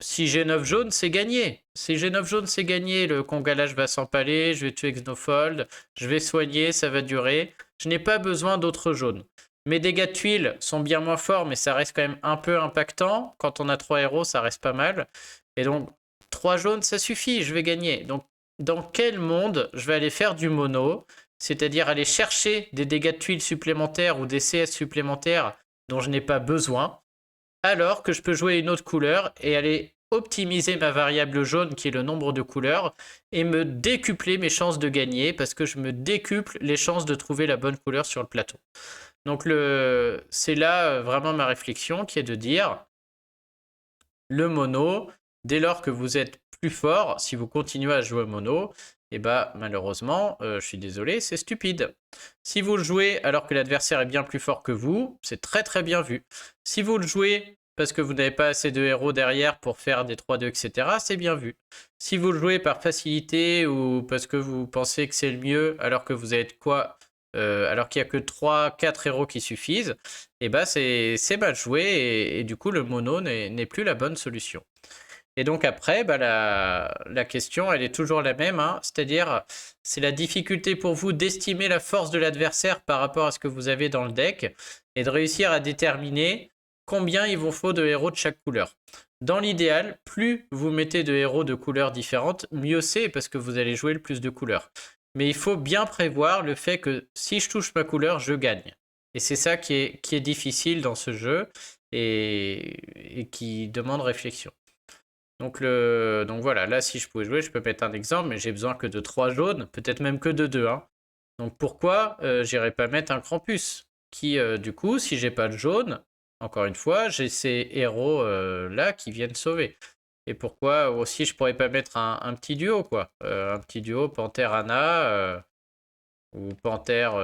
Speaker 1: si j'ai 9 jaunes, c'est gagné. Si j'ai 9 jaunes, c'est gagné. Le Kongalash va s'empaler, je vais tuer Xenofold, je vais soigner, ça va durer. Je n'ai pas besoin d'autres jaunes. Mes dégâts de tuiles sont bien moins forts, mais ça reste quand même un peu impactant. Quand on a 3 héros, ça reste pas mal. Et donc, 3 jaunes, ça suffit, je vais gagner. Donc, dans quel monde je vais aller faire du mono, c'est-à-dire aller chercher des dégâts de tuiles supplémentaires ou des CS supplémentaires dont je n'ai pas besoin, alors que je peux jouer une autre couleur et aller optimiser ma variable jaune qui est le nombre de couleurs et me décupler mes chances de gagner parce que je me décuple les chances de trouver la bonne couleur sur le plateau. Donc c'est là vraiment ma réflexion qui est de dire le mono, dès lors que vous êtes plus fort, si vous continuez à jouer mono, et bah malheureusement, je suis désolé, c'est stupide. Si vous le jouez alors que l'adversaire est bien plus fort que vous, c'est très très bien vu. Si vous le jouez parce que vous n'avez pas assez de héros derrière pour faire des 3-2, etc., c'est bien vu. Si vous le jouez par facilité ou parce que vous pensez que c'est le mieux alors que vous êtes quoi alors qu'il n'y a que 3-4 héros qui suffisent, et bah c'est mal joué et du coup le mono n'est plus la bonne solution. Et donc après, bah la question, elle est toujours la même, hein, c'est-à-dire c'est la difficulté pour vous d'estimer la force de l'adversaire par rapport à ce que vous avez dans le deck et de réussir à déterminer combien il vous faut de héros de chaque couleur. Dans l'idéal, plus vous mettez de héros de couleurs différentes, mieux c'est parce que vous allez jouer le plus de couleurs. Mais il faut bien prévoir le fait que si je touche ma couleur, je gagne. Et c'est ça qui est difficile dans ce jeu et qui demande réflexion. Donc voilà, là si je pouvais jouer, je peux mettre un exemple, mais j'ai besoin que de 3 jaunes, peut-être même que de 2. Hein. Donc pourquoi j'irais pas mettre un Krampus qui, du coup, si j'ai pas de jaune, encore une fois, j'ai ces héros là qui viennent sauver. Et pourquoi aussi je pourrais pas mettre un petit duo, quoi. Un petit duo Panthère Anna. Ou Panthère,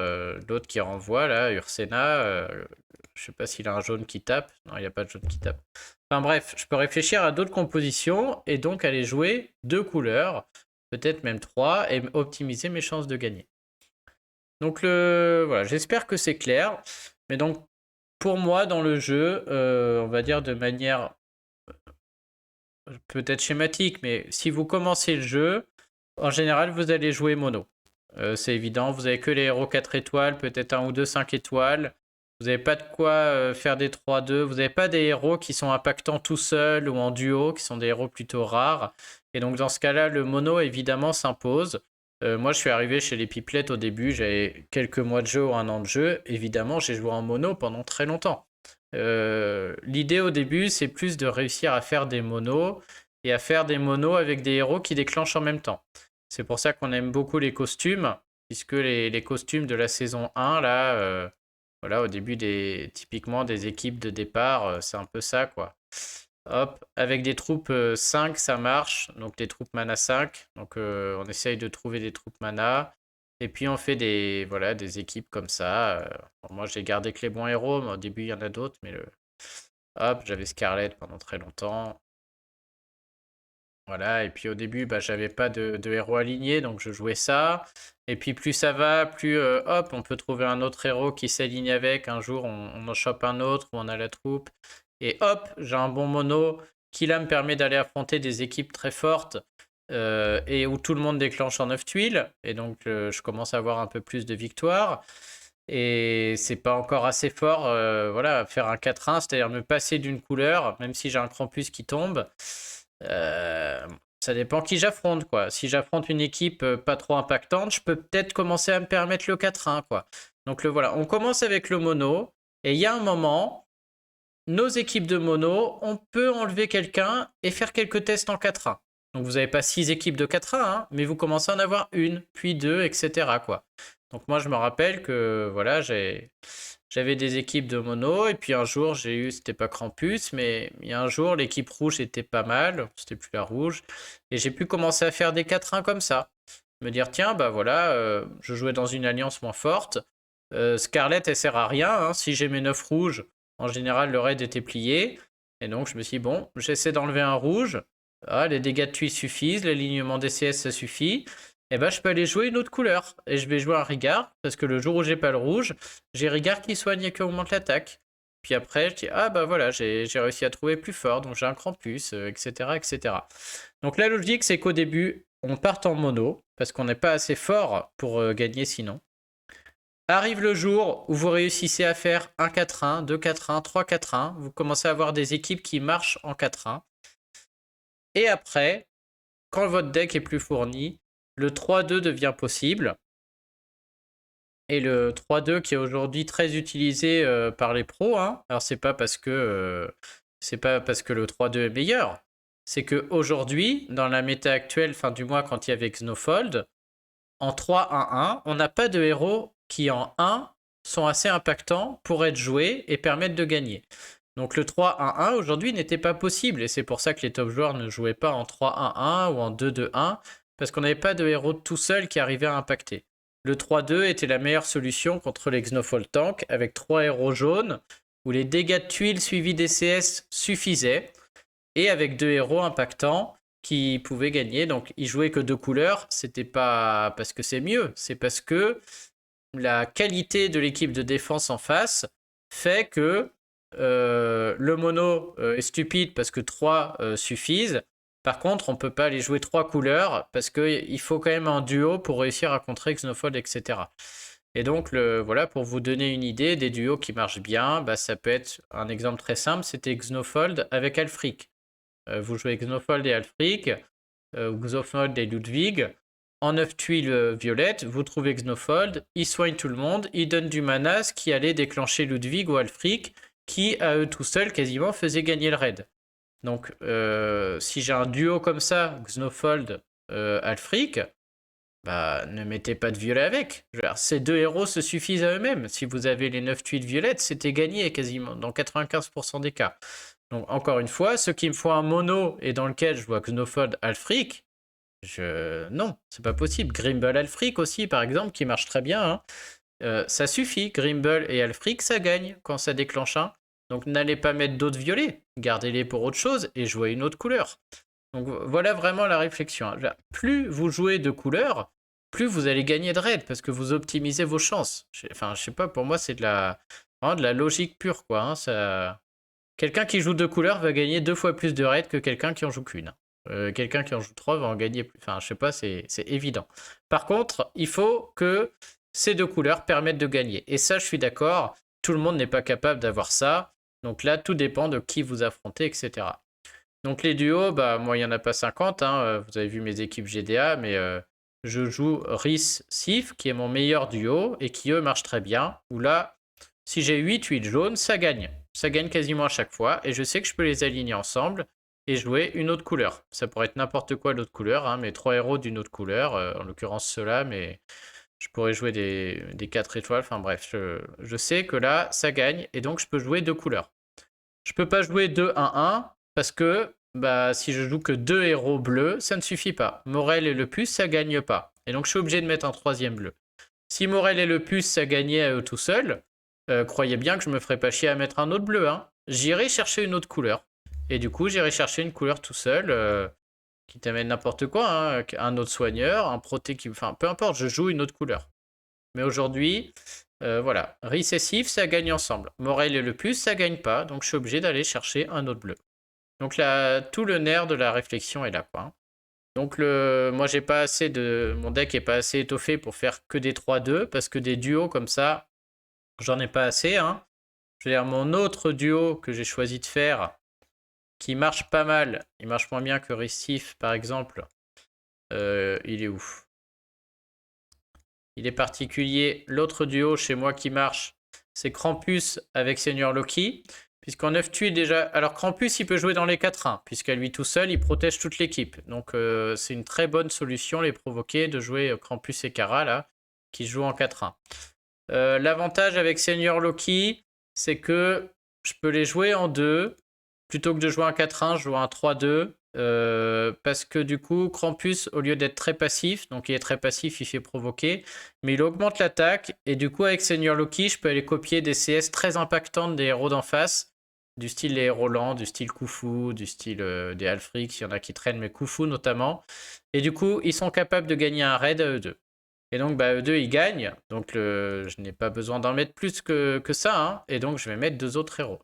Speaker 1: l'autre qui renvoie, là, Ursena. Je sais pas s'il a un jaune qui tape. Non, il n'y a pas de jaune qui tape. Enfin bref, je peux réfléchir à d'autres compositions et donc aller jouer 2 couleurs, peut-être même 3, et optimiser mes chances de gagner. Donc voilà, j'espère que c'est clair. Mais donc, pour moi, dans le jeu, on va dire de manière peut-être schématique, mais si vous commencez le jeu, en général, vous allez jouer mono. C'est évident, vous avez que les héros 4 étoiles, peut-être un ou deux 5 étoiles. Vous n'avez pas de quoi faire des 3-2. Vous n'avez pas des héros qui sont impactants tout seuls ou en duo, qui sont des héros plutôt rares. Et donc dans ce cas-là, le mono évidemment s'impose. Moi, je suis arrivé chez les Pipelettes au début, j'avais quelques mois de jeu ou un an de jeu. Évidemment, j'ai joué en mono pendant très longtemps. L'idée au début, c'est plus de réussir à faire des monos et à faire des monos avec des héros qui déclenchent en même temps. C'est pour ça qu'on aime beaucoup les costumes, puisque les costumes de la saison 1, là, voilà, au début typiquement des équipes de départ, c'est un peu ça, quoi. Hop, avec des troupes 5, ça marche, donc des troupes mana 5. Donc on essaye de trouver des troupes mana. Et puis on fait voilà, des équipes comme ça. Bon, moi j'ai gardé que les bons héros, mais au début il y en a d'autres. Mais hop, j'avais Scarlet pendant très longtemps. Voilà, et puis au début, bah, j'avais pas de héros alignés, donc je jouais ça. Et puis plus ça va, plus hop, on peut trouver un autre héros qui s'aligne avec. Un jour, on en chope un autre, ou on a la troupe. Et hop, j'ai un bon mono qui là me permet d'aller affronter des équipes très fortes et où tout le monde déclenche en 9 tuiles. Et donc je commence à avoir un peu plus de victoires. Et c'est pas encore assez fort, voilà, faire un 4-1, c'est-à-dire me passer d'une couleur, même si j'ai un Krampus qui tombe. Ça dépend qui j'affronte, quoi. Si j'affronte une équipe pas trop impactante, je peux peut-être commencer à me permettre le 4-1, quoi. Donc voilà, on commence avec le mono, et il y a un moment, nos équipes de mono, on peut enlever quelqu'un et faire quelques tests en 4-1. Donc vous n'avez pas 6 équipes de 4-1, hein, mais vous commencez à en avoir une, puis deux, etc., quoi. Donc moi je me rappelle que voilà, j'avais des équipes de mono, et puis un jour j'ai eu, c'était pas Krampus, mais il y a un jour l'équipe rouge était pas mal, c'était plus la rouge, et j'ai pu commencer à faire des 4-1 comme ça. Me dire tiens, bah voilà, je jouais dans une alliance moins forte, Scarlet elle sert à rien, hein, si j'ai mes 9 rouges, en général le raid était plié, et donc je me suis dit bon, j'essaie d'enlever un rouge, ah, les dégâts de tuiles suffisent, l'alignement DCS ça suffit, et ben je peux aller jouer une autre couleur. Et je vais jouer un Rigard, parce que le jour où j'ai pas le rouge, j'ai Rigard qui soigne et qui augmente l'attaque. Puis après, je dis, ah bah voilà, j'ai réussi à trouver plus fort, donc j'ai un Krampus, etc., etc. Donc la logique, c'est qu'au début, on parte en mono, parce qu'on n'est pas assez fort pour gagner sinon. Arrive le jour où vous réussissez à faire 1 4-1, 2 4-1, 3 4-1, vous commencez à avoir des équipes qui marchent en 4-1. Et après, quand votre deck est plus fourni, le 3-2 devient possible. Et le 3-2 qui est aujourd'hui très utilisé par les pros, hein. Alors c'est pas parce que le 3-2 est meilleur, c'est que aujourd'hui dans la méta actuelle, fin du mois quand il y avait Xenofold, en 3-1-1, on n'a pas de héros qui en 1 sont assez impactants pour être joués et permettre de gagner. Donc le 3-1-1 aujourd'hui n'était pas possible, et c'est pour ça que les top joueurs ne jouaient pas en 3-1-1 ou en 2-2-1, parce qu'on n'avait pas de héros tout seul qui arrivait à impacter. Le 3-2 était la meilleure solution contre les Xenofold Tank, avec 3 héros jaunes, où les dégâts de tuiles suivis DCS suffisaient, et avec 2 héros impactants qui pouvaient gagner. Donc ils jouaient que 2 couleurs, c'était pas parce que c'est mieux, c'est parce que la qualité de l'équipe de défense en face fait que le mono est stupide parce que 3 suffisent. Par contre, on peut pas aller jouer 3 couleurs parce qu'il faut quand même un duo pour réussir à contrer Xenofold, etc. Et donc, voilà, pour vous donner une idée des duos qui marchent bien, bah, ça peut être un exemple très simple, c'était Xenofold avec Alfric. Vous jouez Xenofold et Alfric, ou Xenofold et Ludwig. En 9 tuiles violettes, vous trouvez Xenofold, il soigne tout le monde, il donne du mana, ce qui allait déclencher Ludwig ou Alfric, qui à eux tout seuls quasiment faisaient gagner le raid. Donc si j'ai un duo comme ça, Xenofold, Alfric, bah ne mettez pas de violet avec. Ces 2 héros se suffisent à eux-mêmes. Si vous avez les 9 tuiles violettes, c'était gagné quasiment, dans 95% des cas. Donc encore une fois, ce qui me faut un mono et dans lequel je vois Xenofold, Alfric, Non, c'est pas possible. Grimble Alfric aussi, par exemple, qui marche très bien, hein. Ça suffit, Grimble et Alfric, ça gagne quand ça déclenche un. Donc n'allez pas mettre d'autres violets, gardez-les pour autre chose et jouez une autre couleur. Donc voilà vraiment la réflexion, hein. Plus vous jouez de couleurs, plus vous allez gagner de raids parce que vous optimisez vos chances. Enfin, je sais pas, pour moi c'est vraiment de la logique pure, quoi, hein. Quelqu'un qui joue deux couleurs va gagner 2 fois plus de raids que quelqu'un qui en joue qu'une. Quelqu'un qui en joue 3 va en gagner plus. Enfin, je sais pas, c'est évident. Par contre, il faut que ces deux couleurs permettent de gagner. Et ça, je suis d'accord, tout le monde n'est pas capable d'avoir ça. Donc là, tout dépend de qui vous affrontez, etc. Donc les duos, bah moi, il n'y en a pas 50, hein. Vous avez vu mes équipes GDA, mais je joue Rhys Sif, qui est mon meilleur duo, et qui, eux, marchent très bien. Où là, si j'ai 8 huiles jaunes, ça gagne. Ça gagne quasiment à chaque fois, et je sais que je peux les aligner ensemble et jouer une autre couleur. Ça pourrait être n'importe quoi l'autre couleur, hein, mais 3 héros d'une autre couleur, en l'occurrence ceux-là, mais je pourrais jouer des 4 étoiles, enfin bref, je sais que là, ça gagne, et donc je peux jouer deux couleurs. Je peux pas jouer 2-1-1, parce que bah, si je joue que deux héros bleus, ça ne suffit pas. Morel et le puce, ça gagne pas. Et donc je suis obligé de mettre un troisième bleu. Si Morel et le puce, ça gagnait à eux tout seuls, croyez bien que je me ferais pas chier à mettre un autre bleu, hein. J'irai chercher une autre couleur. Et du coup, j'irai chercher une couleur tout seul, qui t'amène n'importe quoi, hein, un autre soigneur, un proté qui... Enfin, peu importe, je joue une autre couleur. Mais aujourd'hui, voilà, Rhys et Sif, ça gagne ensemble. Morel et le puce, ça gagne pas, donc je suis obligé d'aller chercher un autre bleu. Donc là, tout le nerf de la réflexion est là, quoi, hein. Donc moi j'ai pas assez de... Mon deck est pas assez étoffé pour faire que des 3-2, parce que des duos comme ça, j'en ai pas assez, hein. Je veux dire, mon autre duo que j'ai choisi de faire, qui marche pas mal, il marche moins bien que Restif par exemple, il est où? Il est particulier. L'autre duo chez moi qui marche, c'est Krampus avec Seigneur Loki. Puisqu'en 9 tuiles déjà... Alors Krampus, il peut jouer dans les 4-1, puisqu'à lui tout seul, il protège toute l'équipe. Donc c'est une très bonne solution, les provoquer, de jouer Krampus et Kara, là, qui jouent en 4-1. L'avantage avec Seigneur Loki, c'est que je peux les jouer en 2. Plutôt que de jouer un 4-1, je joue un 3-2. Parce que du coup, Krampus, au lieu d'être très passif, donc il est très passif, il fait provoquer, mais il augmente l'attaque. Et du coup, avec Seigneur Loki, je peux aller copier des CS très impactantes des héros d'en face, du style les héros lents, du style Khufu, du style des Alfric, il y en a qui traînent, mais Khufu notamment. Et du coup, ils sont capables de gagner un raid à eux deux. Et donc, bah, eux deux, ils gagnent. Donc, je n'ai pas besoin d'en mettre plus que ça, hein. Et donc, je vais mettre deux autres héros.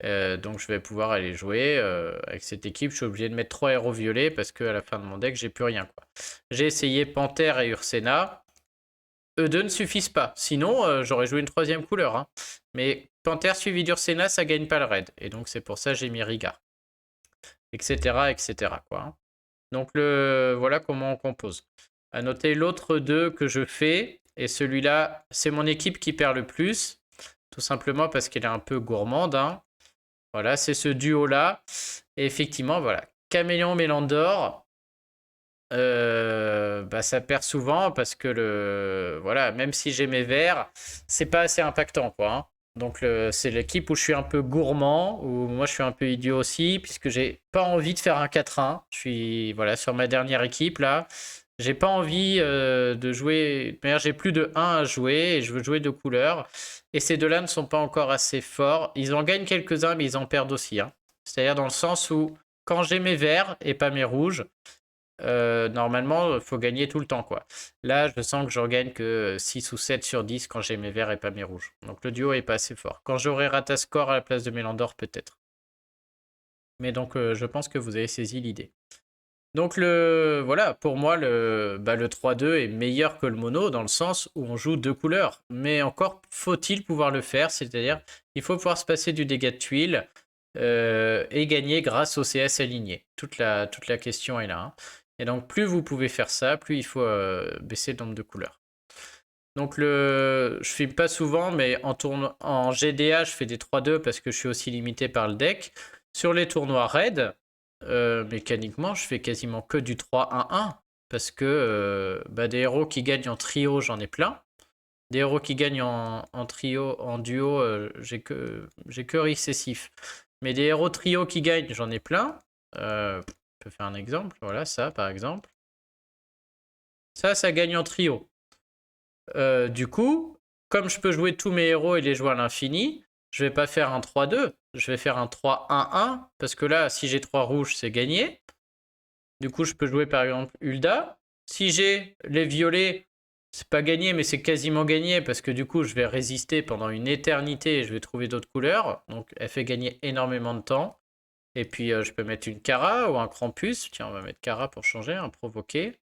Speaker 1: Donc je vais pouvoir aller jouer avec cette équipe. Je suis obligé de mettre 3 héros violets parce qu'à la fin de mon deck, j'ai plus rien, quoi. J'ai essayé Panthère et Ursena. Eux deux ne suffisent pas. Sinon, j'aurais joué une troisième couleur, hein. Mais Panthère suivi d'Ursena, ça gagne pas le raid. Et donc c'est pour ça que j'ai mis Riga. Etc. etc. quoi, hein. Donc voilà comment on compose. À noter l'autre 2 que je fais. Et celui-là, c'est mon équipe qui perd le plus. Tout simplement parce qu'elle est un peu gourmande, hein. Voilà, c'est ce duo-là. Et effectivement, voilà, Caméléon Mélandor, bah, ça perd souvent parce que voilà, même si j'ai mes verts, c'est pas assez impactant, quoi, hein. Donc c'est l'équipe où je suis un peu gourmand, où moi je suis un peu idiot aussi, puisque j'ai pas envie de faire un 4-1. Je suis voilà, sur ma dernière équipe là. J'ai pas envie de jouer. D'ailleurs, j'ai plus de 1 à jouer et je veux jouer de couleurs. Et ces deux-là ne sont pas encore assez forts. Ils en gagnent quelques-uns, mais ils en perdent aussi, hein. C'est-à-dire dans le sens où quand j'ai mes verts et pas mes rouges, normalement, il faut gagner tout le temps, quoi. Là, je sens que j'en gagne que 6 ou 7 sur 10 quand j'ai mes verts et pas mes rouges. Donc le duo est pas assez fort. Quand j'aurai Ratascore à la place de Mélandor, peut-être. Mais donc, je pense que vous avez saisi l'idée. Donc voilà, pour moi, le 3-2 est meilleur que le mono dans le sens où on joue deux couleurs. Mais encore faut-il pouvoir le faire, c'est-à-dire il faut pouvoir se passer du dégât de tuiles et gagner grâce au CS aligné. Toute la question est là, hein. Et donc plus vous pouvez faire ça, plus il faut baisser le nombre de couleurs. Donc je filme pas souvent, mais en GDA, je fais des 3-2 parce que je suis aussi limité par le deck. Sur les tournois raid, mécaniquement, je fais quasiment que du 3-1-1 parce que des héros qui gagnent en trio, j'en ai plein. Des héros qui gagnent en trio, en duo, j'ai que récessif. Mais des héros trio qui gagnent, j'en ai plein. Je peux faire un exemple. Voilà, ça par exemple. Ça gagne en trio. Du coup, comme je peux jouer tous mes héros et les jouer à l'infini, je vais pas faire un 3-2, je vais faire un 3-1-1, parce que là, si j'ai 3 rouges, c'est gagné. Du coup, je peux jouer par exemple Hulda. Si j'ai les violets, c'est pas gagné, mais c'est quasiment gagné, parce que du coup, je vais résister pendant une éternité et je vais trouver d'autres couleurs. Donc, elle fait gagner énormément de temps. Et puis, je peux mettre une Kara ou un Krampus. Tiens, on va mettre Kara pour changer, un provoqué.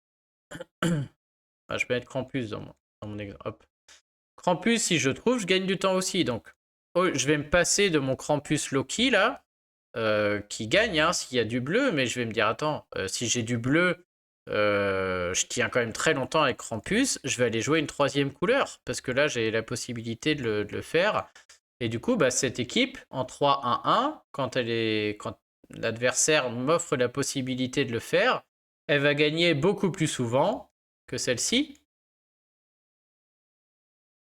Speaker 1: Ah, je peux mettre Krampus dans mon exemple. Hop. Krampus, si je trouve, je gagne du temps aussi. Donc, je vais me passer de mon Krampus Loki, là, qui gagne, hein, s'il y a du bleu. Mais je vais me dire, attends, si j'ai du bleu, je tiens quand même très longtemps avec Krampus. Je vais aller jouer une 3e couleur. Parce que là, j'ai la possibilité de le faire. Et du coup, bah, cette équipe, en 3-1-1, quand l'adversaire m'offre la possibilité de le faire, elle va gagner beaucoup plus souvent que celle-ci.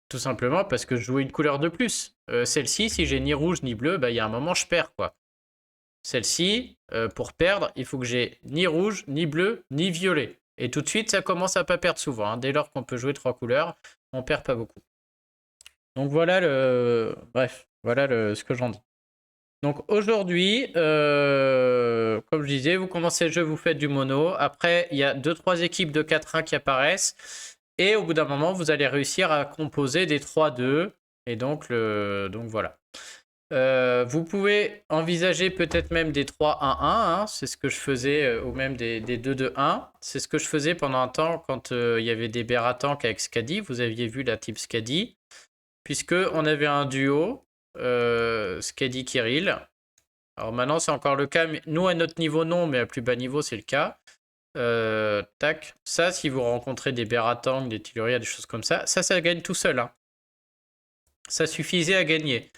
Speaker 1: Tout simplement parce que je jouais une couleur de plus. Celle-ci, si j'ai ni rouge ni bleu, bah, il y a un moment, je perds, quoi. Celle-ci, pour perdre, il faut que j'ai ni rouge, ni bleu, ni violet. Et tout de suite, ça commence à pas perdre souvent, hein. Dès lors qu'on peut jouer 3 couleurs, on perd pas beaucoup. Donc voilà bref, voilà ce que j'en dis. Donc aujourd'hui, comme je disais, vous commencez le jeu, vous faites du mono. Après, il y a 2-3 équipes de 4-1 qui apparaissent. Et au bout d'un moment, vous allez réussir à composer des 3-2. Et donc voilà. Vous pouvez envisager peut-être même des 3-1-1. Hein. C'est ce que je faisais, ou même des 2-2-1. C'est ce que je faisais pendant un temps quand il y avait des Beratank avec Skadi. Vous aviez vu la type Skadi. Puisqu'on avait un duo, Skadi Kirill. Alors maintenant, c'est encore le cas. Mais nous, à notre niveau, non. Mais à plus bas niveau, c'est le cas. Tac. Ça, si vous rencontrez des Beratank, des Tellurias, des choses comme ça, ça gagne tout seul. Hein. Ça suffisait à gagner.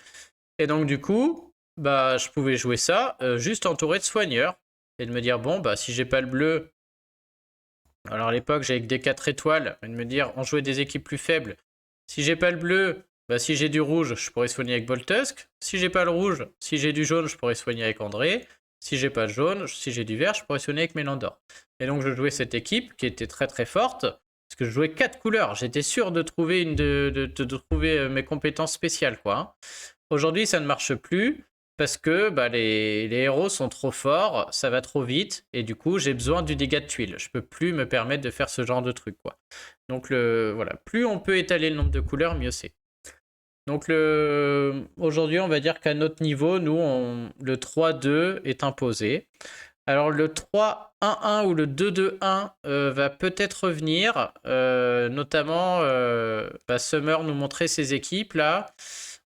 Speaker 1: Et donc, du coup, bah, je pouvais jouer ça juste entouré de soigneurs. Et de me dire, bon, bah, si j'ai pas le bleu. Alors, à l'époque, j'avais que des 4 étoiles. Et de me dire, on jouait des équipes plus faibles. Si j'ai pas le bleu, bah, si j'ai du rouge, je pourrais soigner avec Boltusk. Si j'ai pas le rouge, si j'ai du jaune, je pourrais soigner avec André. Si j'ai pas de jaune, si j'ai du vert, je pourrais soigner avec Mélandor. Et donc, je jouais cette équipe qui était très très forte. Parce que je jouais 4 couleurs. J'étais sûr de trouver, de trouver mes compétences spéciales, quoi. Hein. Aujourd'hui, ça ne marche plus parce que bah, les héros sont trop forts, ça va trop vite, et du coup, j'ai besoin du dégât de tuiles. Je peux plus me permettre de faire ce genre de truc, quoi. Donc, voilà, plus on peut étaler le nombre de couleurs, mieux c'est. Donc, aujourd'hui, on va dire qu'à notre niveau, nous, le 3-2 est imposé. Alors, le 3-1-1 ou le 2-2-1 va peut-être revenir, notamment, Summer nous montrait ses équipes, là.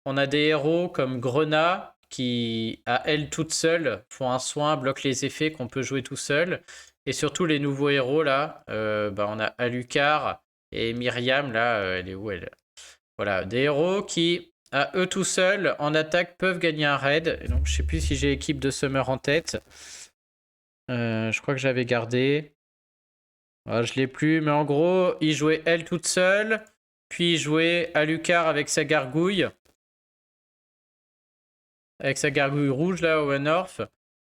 Speaker 1: On a des héros comme Grenat qui, à elle toute seule, font un soin, bloquent les effets qu'on peut jouer tout seul. Et surtout les nouveaux héros là, on a Alucard et Myriam là, elle est où elle? Voilà, des héros qui, à eux tout seuls, en attaque, peuvent gagner un raid. Et donc je sais plus si j'ai l'équipe de Summer en tête. Je crois que j'avais gardé. Je l'ai plus, mais en gros, il jouait elle toute seule, puis il jouait Alucard avec sa gargouille. Avec sa gargouille rouge là au North,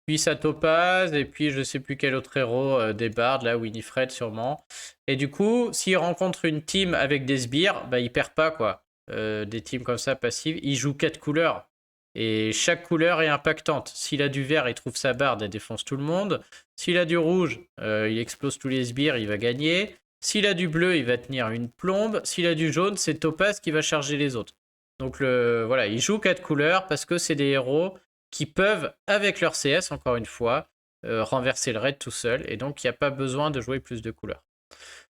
Speaker 1: puis sa topaz, et puis je sais plus quel autre héros des bardes là, Winifred sûrement. Et du coup, s'il rencontre une team avec des sbires, bah il perd pas quoi. Des teams comme ça passives, il joue 4 couleurs. Et chaque couleur est impactante. S'il a du vert, il trouve sa barde, elle défonce tout le monde. S'il a du rouge, il explose tous les sbires, il va gagner. S'il a du bleu, il va tenir une plombe. S'il a du jaune, c'est Topaz qui va charger les autres. Donc voilà, ils jouent 4 couleurs parce que c'est des héros qui peuvent, avec leur CS, encore une fois, renverser le raid tout seul. Et donc, il n'y a pas besoin de jouer plus de couleurs.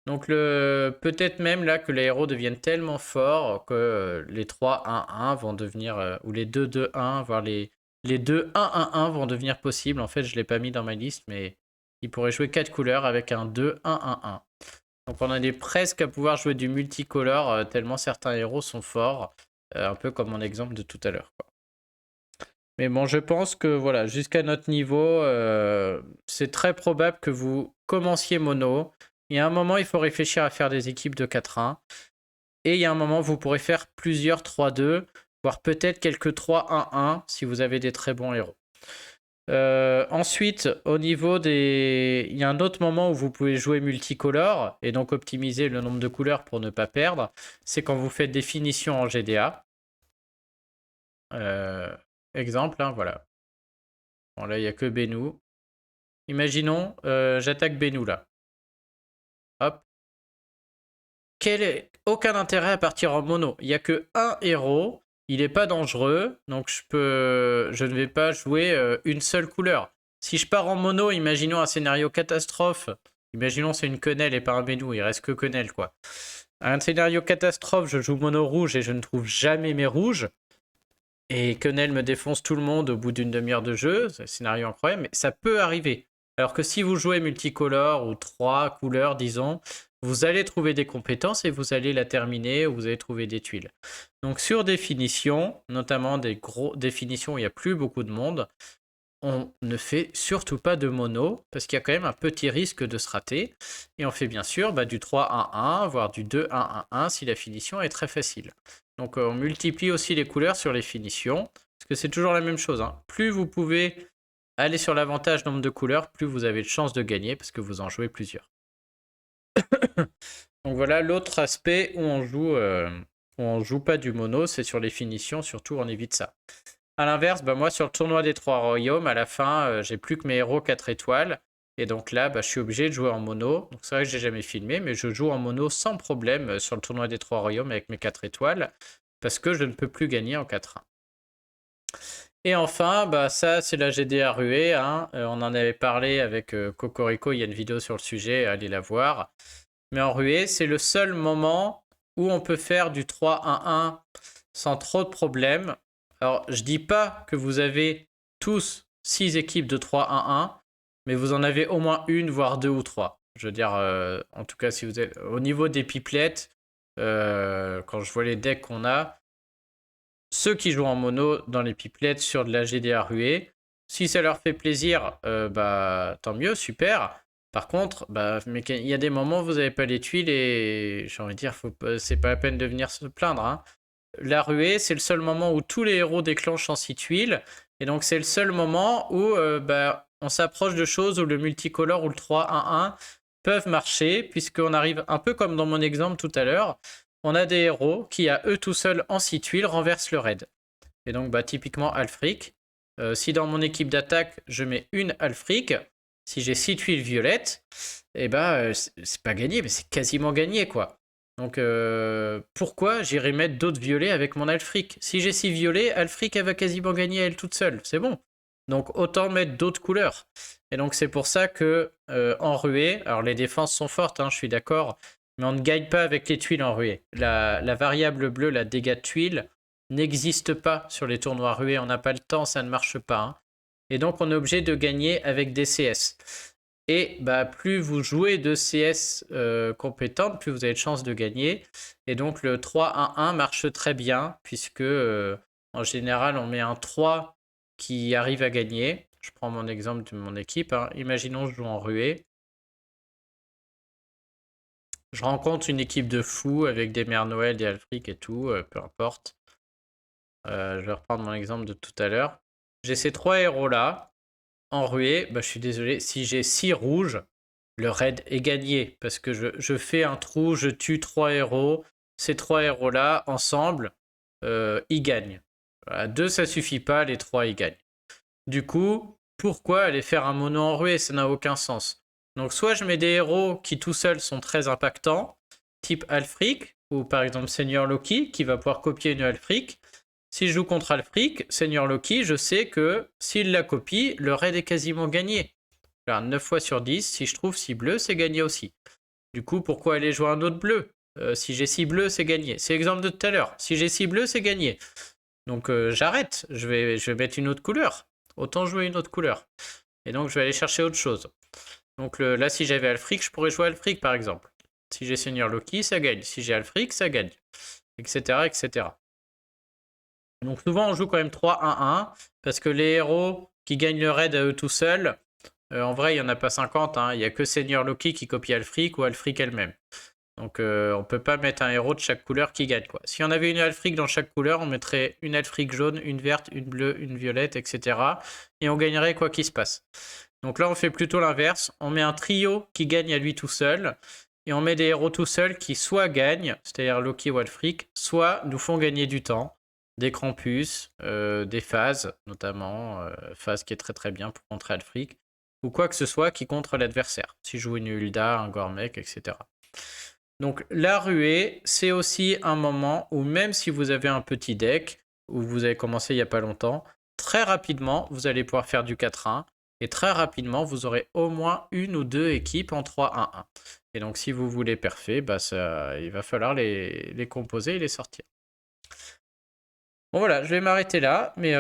Speaker 1: Donc, peut-être même là que les héros deviennent tellement forts que les 3-1-1 vont devenir, ou les 2-2-1, voire les 2-1-1-1 vont devenir possibles. En fait, je ne l'ai pas mis dans ma liste, mais ils pourraient jouer 4 couleurs avec un 2-1-1-1. Donc, on est presque à pouvoir jouer du multicolore, tellement certains héros sont forts. Un peu comme mon exemple de tout à l'heure. Mais bon, je pense que voilà, jusqu'à notre niveau, c'est très probable que vous commenciez mono. Il y a un moment, il faut réfléchir à faire des équipes de 4-1. Et il y a un moment, vous pourrez faire plusieurs 3-2, voire peut-être quelques 3-1-1 si vous avez des très bons héros. Ensuite, au niveau des... Il y a un autre moment où vous pouvez jouer multicolore et donc optimiser le nombre de couleurs pour ne pas perdre. C'est quand vous faites des finitions en GDA. Exemple, hein, voilà. Bon, là, il n'y a que Benou. Imaginons, j'attaque Benou là. Hop. Aucun intérêt à partir en mono. Il n'y a que un héros. Il n'est pas dangereux. Donc je ne vais pas jouer une seule couleur. Si je pars en mono, imaginons un scénario catastrophe. Imaginons c'est une quenelle et pas un Benou. Il reste que quenelle quoi. Un scénario catastrophe, je joue mono rouge et je ne trouve jamais mes rouges. Et quenelle me défonce tout le monde au bout d'une demi-heure de jeu. C'est un scénario incroyable, mais ça peut arriver. Alors que si vous jouez multicolore ou 3 couleurs, disons, vous allez trouver des compétences et vous allez la terminer ou vous allez trouver des tuiles. Donc sur définition, notamment des gros définitions où il n'y a plus beaucoup de monde, on ne fait surtout pas de mono parce qu'il y a quand même un petit risque de se rater. Et on fait bien sûr du 3-1-1, voire du 2-1-1-1 si la finition est très facile. Donc on multiplie aussi les couleurs sur les finitions parce que c'est toujours la même chose. Hein. Plus vous pouvez aller sur l'avantage nombre de couleurs, plus vous avez de chances de gagner parce que vous en jouez plusieurs. Donc voilà l'autre aspect où on joue pas du mono, c'est sur les finitions, surtout on évite ça. A l'inverse, moi sur le tournoi des 3 royaumes, à la fin, j'ai plus que mes héros 4 étoiles. Et donc là, je suis obligé de jouer en mono. Donc c'est vrai que j'ai jamais filmé, mais je joue en mono sans problème sur le tournoi des 3 royaumes avec mes 4 étoiles. Parce que je ne peux plus gagner en 4-1. Et enfin, ça c'est la GDA ruée. Hein. On en avait parlé avec Cocorico, il y a une vidéo sur le sujet, allez la voir. Mais en ruée, c'est le seul moment où on peut faire du 3-1-1 sans trop de problèmes. Alors, je dis pas que vous avez tous 6 équipes de 3-1-1, mais vous en avez au moins une, voire 2 ou 3. Je veux dire, en tout cas, si vous êtes au niveau des pipelettes, quand je vois les decks qu'on a, ceux qui jouent en mono dans les pipelettes sur de la GDA ruée, si ça leur fait plaisir, tant mieux, super. Par contre, il y a des moments où vous n'avez pas les tuiles et j'ai envie de dire, c'est pas la peine de venir se plaindre. Hein. La ruée, c'est le seul moment où tous les héros déclenchent en 6 tuiles. Et donc, c'est le seul moment où on s'approche de choses où le multicolore ou le 3-1-1 peuvent marcher, puisqu'on arrive un peu comme dans mon exemple tout à l'heure. On a des héros qui, à eux tout seuls en 6 tuiles, renversent le raid. Et donc, typiquement, Alfric. Si dans mon équipe d'attaque, je mets une Alfric, si j'ai 6 tuiles violettes, c'est pas gagné, mais c'est quasiment gagné, quoi. Donc, pourquoi j'irais mettre d'autres violets avec mon Alfric? Si j'ai 6 violets, Alfric, elle va quasiment gagner elle toute seule. C'est bon. Donc, autant mettre d'autres couleurs. Et donc, c'est pour ça que en ruée, alors les défenses sont fortes, hein, je suis d'accord, mais on ne gagne pas avec les tuiles en ruée. La variable bleue, la dégâts de tuiles, n'existe pas sur les tournois rués. On n'a pas le temps, ça ne marche pas. Hein. Et donc, on est obligé de gagner avec des CS. Et plus vous jouez de CS compétentes, plus vous avez de chances de gagner. Et donc, le 3-1-1 marche très bien, puisque en général, on met un 3 qui arrive à gagner. Je prends mon exemple de mon équipe. Hein. Imaginons je joue en ruée. Je rencontre une équipe de fous avec des Mères Noël, des Alfric et tout, peu importe. Je vais reprendre mon exemple de tout à l'heure. J'ai ces 3 héros-là. En ruée, je suis désolé, si j'ai 6 rouges, le raid est gagné. Parce que je fais un trou, je tue 3 héros. Ces 3 héros-là, ensemble, ils gagnent. À 2, ça suffit pas, les 3, ils gagnent. Du coup, pourquoi aller faire un mono en ruée? Ça n'a aucun sens. Donc soit je mets des héros qui tout seuls sont très impactants, type Alfric, ou par exemple Seigneur Loki, qui va pouvoir copier une Alfric. Si je joue contre Alfric, Seigneur Loki, je sais que s'il la copie, le raid est quasiment gagné. Alors 9 fois sur 10, si je trouve 6 bleus, c'est gagné aussi. Du coup, pourquoi aller jouer un autre bleu? Si j'ai 6 bleus, c'est gagné. C'est l'exemple de tout à l'heure. Si j'ai 6 bleus, c'est gagné. Donc j'arrête, je vais mettre une autre couleur. Autant jouer une autre couleur. Et donc je vais aller chercher autre chose. Donc là, si j'avais Alfric, je pourrais jouer Alfric par exemple. Si j'ai Seigneur Loki, ça gagne. Si j'ai Alfric, ça gagne. Etc. etc. Donc souvent on joue quand même 3-1-1 parce que les héros qui gagnent le raid à eux tout seuls, en vrai il n'y en a pas 50, hein. Il n'y a que Seigneur Loki qui copie Alfric ou Alfric elle-même. Donc on peut pas mettre un héros de chaque couleur qui gagne, quoi. Si on avait une Alfric dans chaque couleur, on mettrait une Alfric jaune, une verte, une bleue, une violette, etc. Et on gagnerait quoi qu'il se passe. Donc là, on fait plutôt l'inverse. On met un trio qui gagne à lui tout seul. Et on met des héros tout seuls qui soit gagnent, c'est-à-dire Loki ou Alfric, soit nous font gagner du temps. Des Krampus, des phases, notamment. Phase qui est très très bien pour contrer Alfric. Ou quoi que ce soit qui contre l'adversaire. Si je joue une Hulda, un Gormek, etc. Donc la ruée, c'est aussi un moment où même si vous avez un petit deck, où vous avez commencé il n'y a pas longtemps, très rapidement, vous allez pouvoir faire du 4-1. Et très rapidement, vous aurez au moins une ou deux équipes en 3-1-1. Et donc si vous voulez parfait, bah il va falloir les composer et les sortir. Bon voilà, je vais m'arrêter là, mais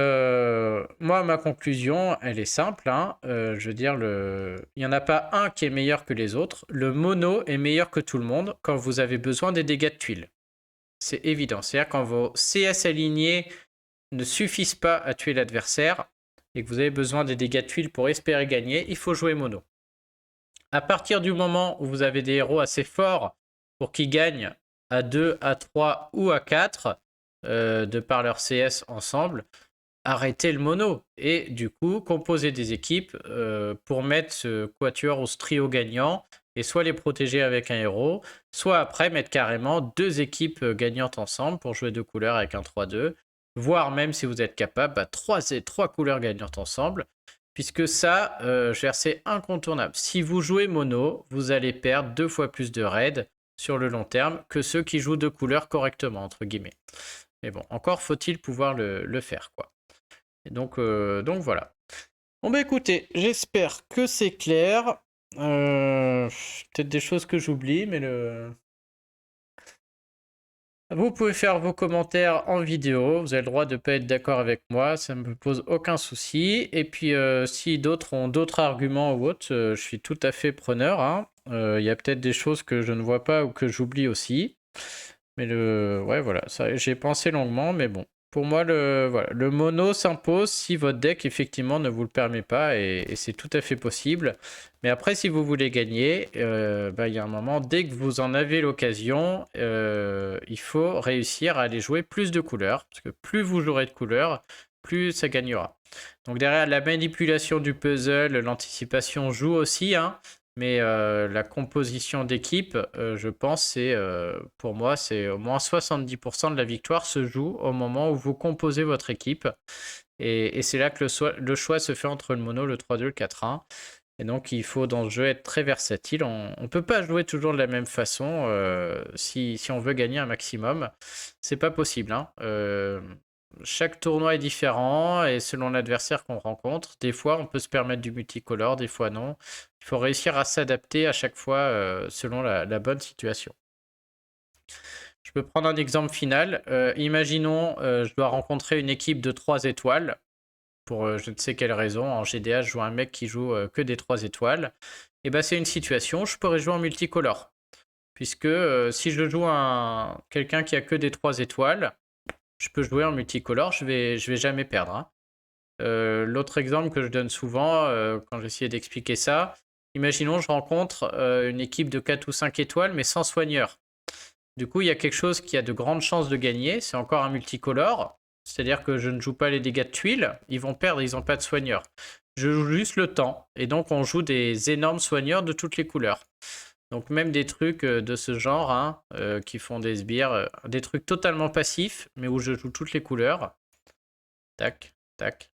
Speaker 1: moi, ma conclusion, elle est simple. Hein. Je veux dire, il n'y en a pas un qui est meilleur que les autres. Le mono est meilleur que tout le monde quand vous avez besoin des dégâts de tuiles. C'est évident. C'est-à-dire quand vos CS alignés ne suffisent pas à tuer l'adversaire et que vous avez besoin des dégâts de tuiles pour espérer gagner, il faut jouer mono. À partir du moment où vous avez des héros assez forts pour qu'ils gagnent à 2, à 3 ou à 4, de par leur CS ensemble, arrêtez le mono et du coup composer des équipes pour mettre ce quatuor ou ce trio gagnant et soit les protéger avec un héros, soit après mettre carrément deux équipes gagnantes ensemble pour jouer deux couleurs avec un 3-2, voire même si vous êtes capable, trois couleurs gagnantes ensemble, puisque ça, c'est incontournable. Si vous jouez mono, vous allez perdre 2 fois plus de raids sur le long terme que ceux qui jouent deux couleurs correctement, entre guillemets. Mais bon, encore faut-il pouvoir le faire, quoi. Et donc voilà. Bon bah écoutez, j'espère que c'est clair. Peut-être des choses que j'oublie, mais vous pouvez faire vos commentaires en vidéo. Vous avez le droit de ne pas être d'accord avec moi, ça ne me pose aucun souci. Et puis si d'autres ont d'autres arguments ou autres, je suis tout à fait preneur. Hein. Y a peut-être des choses que je ne vois pas ou que j'oublie aussi. Mais ouais, voilà, ça, j'ai pensé longuement, mais bon. Pour moi, le mono s'impose si votre deck, effectivement, ne vous le permet pas, et c'est tout à fait possible. Mais après, si vous voulez gagner, y a un moment, dès que vous en avez l'occasion, il faut réussir à aller jouer plus de couleurs, parce que plus vous jouerez de couleurs, plus ça gagnera. Donc derrière, la manipulation du puzzle, l'anticipation joue aussi, hein. Mais la composition d'équipe, je pense, pour moi, c'est au moins 70% de la victoire se joue au moment où vous composez votre équipe. Et c'est là que le choix se fait entre le mono, le 3-2, le 4-1. Et donc, il faut dans ce jeu être très versatile. On ne peut pas jouer toujours de la même façon si on veut gagner un maximum. C'est pas possible. Hein. Chaque tournoi est différent et selon l'adversaire qu'on rencontre, des fois on peut se permettre du multicolore, des fois non. Il faut réussir à s'adapter à chaque fois selon la bonne situation. Je peux prendre un exemple final. Imaginons, je dois rencontrer une équipe de 3 étoiles pour je ne sais quelle raison. En GDA, je joue un mec qui joue que des 3 étoiles. Et ben c'est une situation, je pourrais jouer en multicolore. Puisque si je joue quelqu'un qui a que des 3 étoiles, je peux jouer en multicolore, je vais jamais perdre. Hein. L'autre exemple que je donne souvent quand j'essaie d'expliquer ça, imaginons je rencontre une équipe de 4 ou 5 étoiles mais sans soigneur. Du coup, il y a quelque chose qui a de grandes chances de gagner, c'est encore un multicolore, c'est-à-dire que je ne joue pas les dégâts de tuiles, ils vont perdre, ils n'ont pas de soigneur. Je joue juste le temps, et donc on joue des énormes soigneurs de toutes les couleurs. Donc même des trucs de ce genre, hein, qui font des sbires, des trucs totalement passifs, mais où je joue toutes les couleurs. Tac, tac.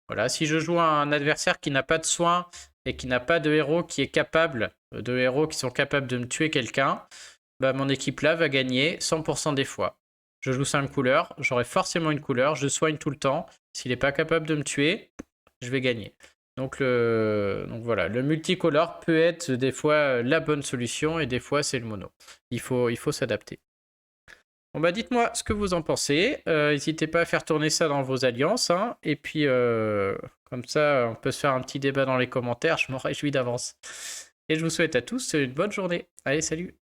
Speaker 1: Voilà, si je joue un adversaire qui n'a pas de soins et qui n'a pas de héros qui sont capables de me tuer quelqu'un, bah mon équipe là va gagner 100% des fois. Je joue 5 couleurs, j'aurai forcément une couleur, je soigne tout le temps. S'il n'est pas capable de me tuer, je vais gagner. Donc voilà, le multicolore peut être des fois la bonne solution et des fois c'est le mono. Il faut s'adapter. Bon bah dites-moi ce que vous en pensez. N'hésitez pas à faire tourner ça dans vos alliances. Hein. Et puis comme ça, on peut se faire un petit débat dans les commentaires. Je m'en réjouis d'avance. Et je vous souhaite à tous une bonne journée. Allez, salut!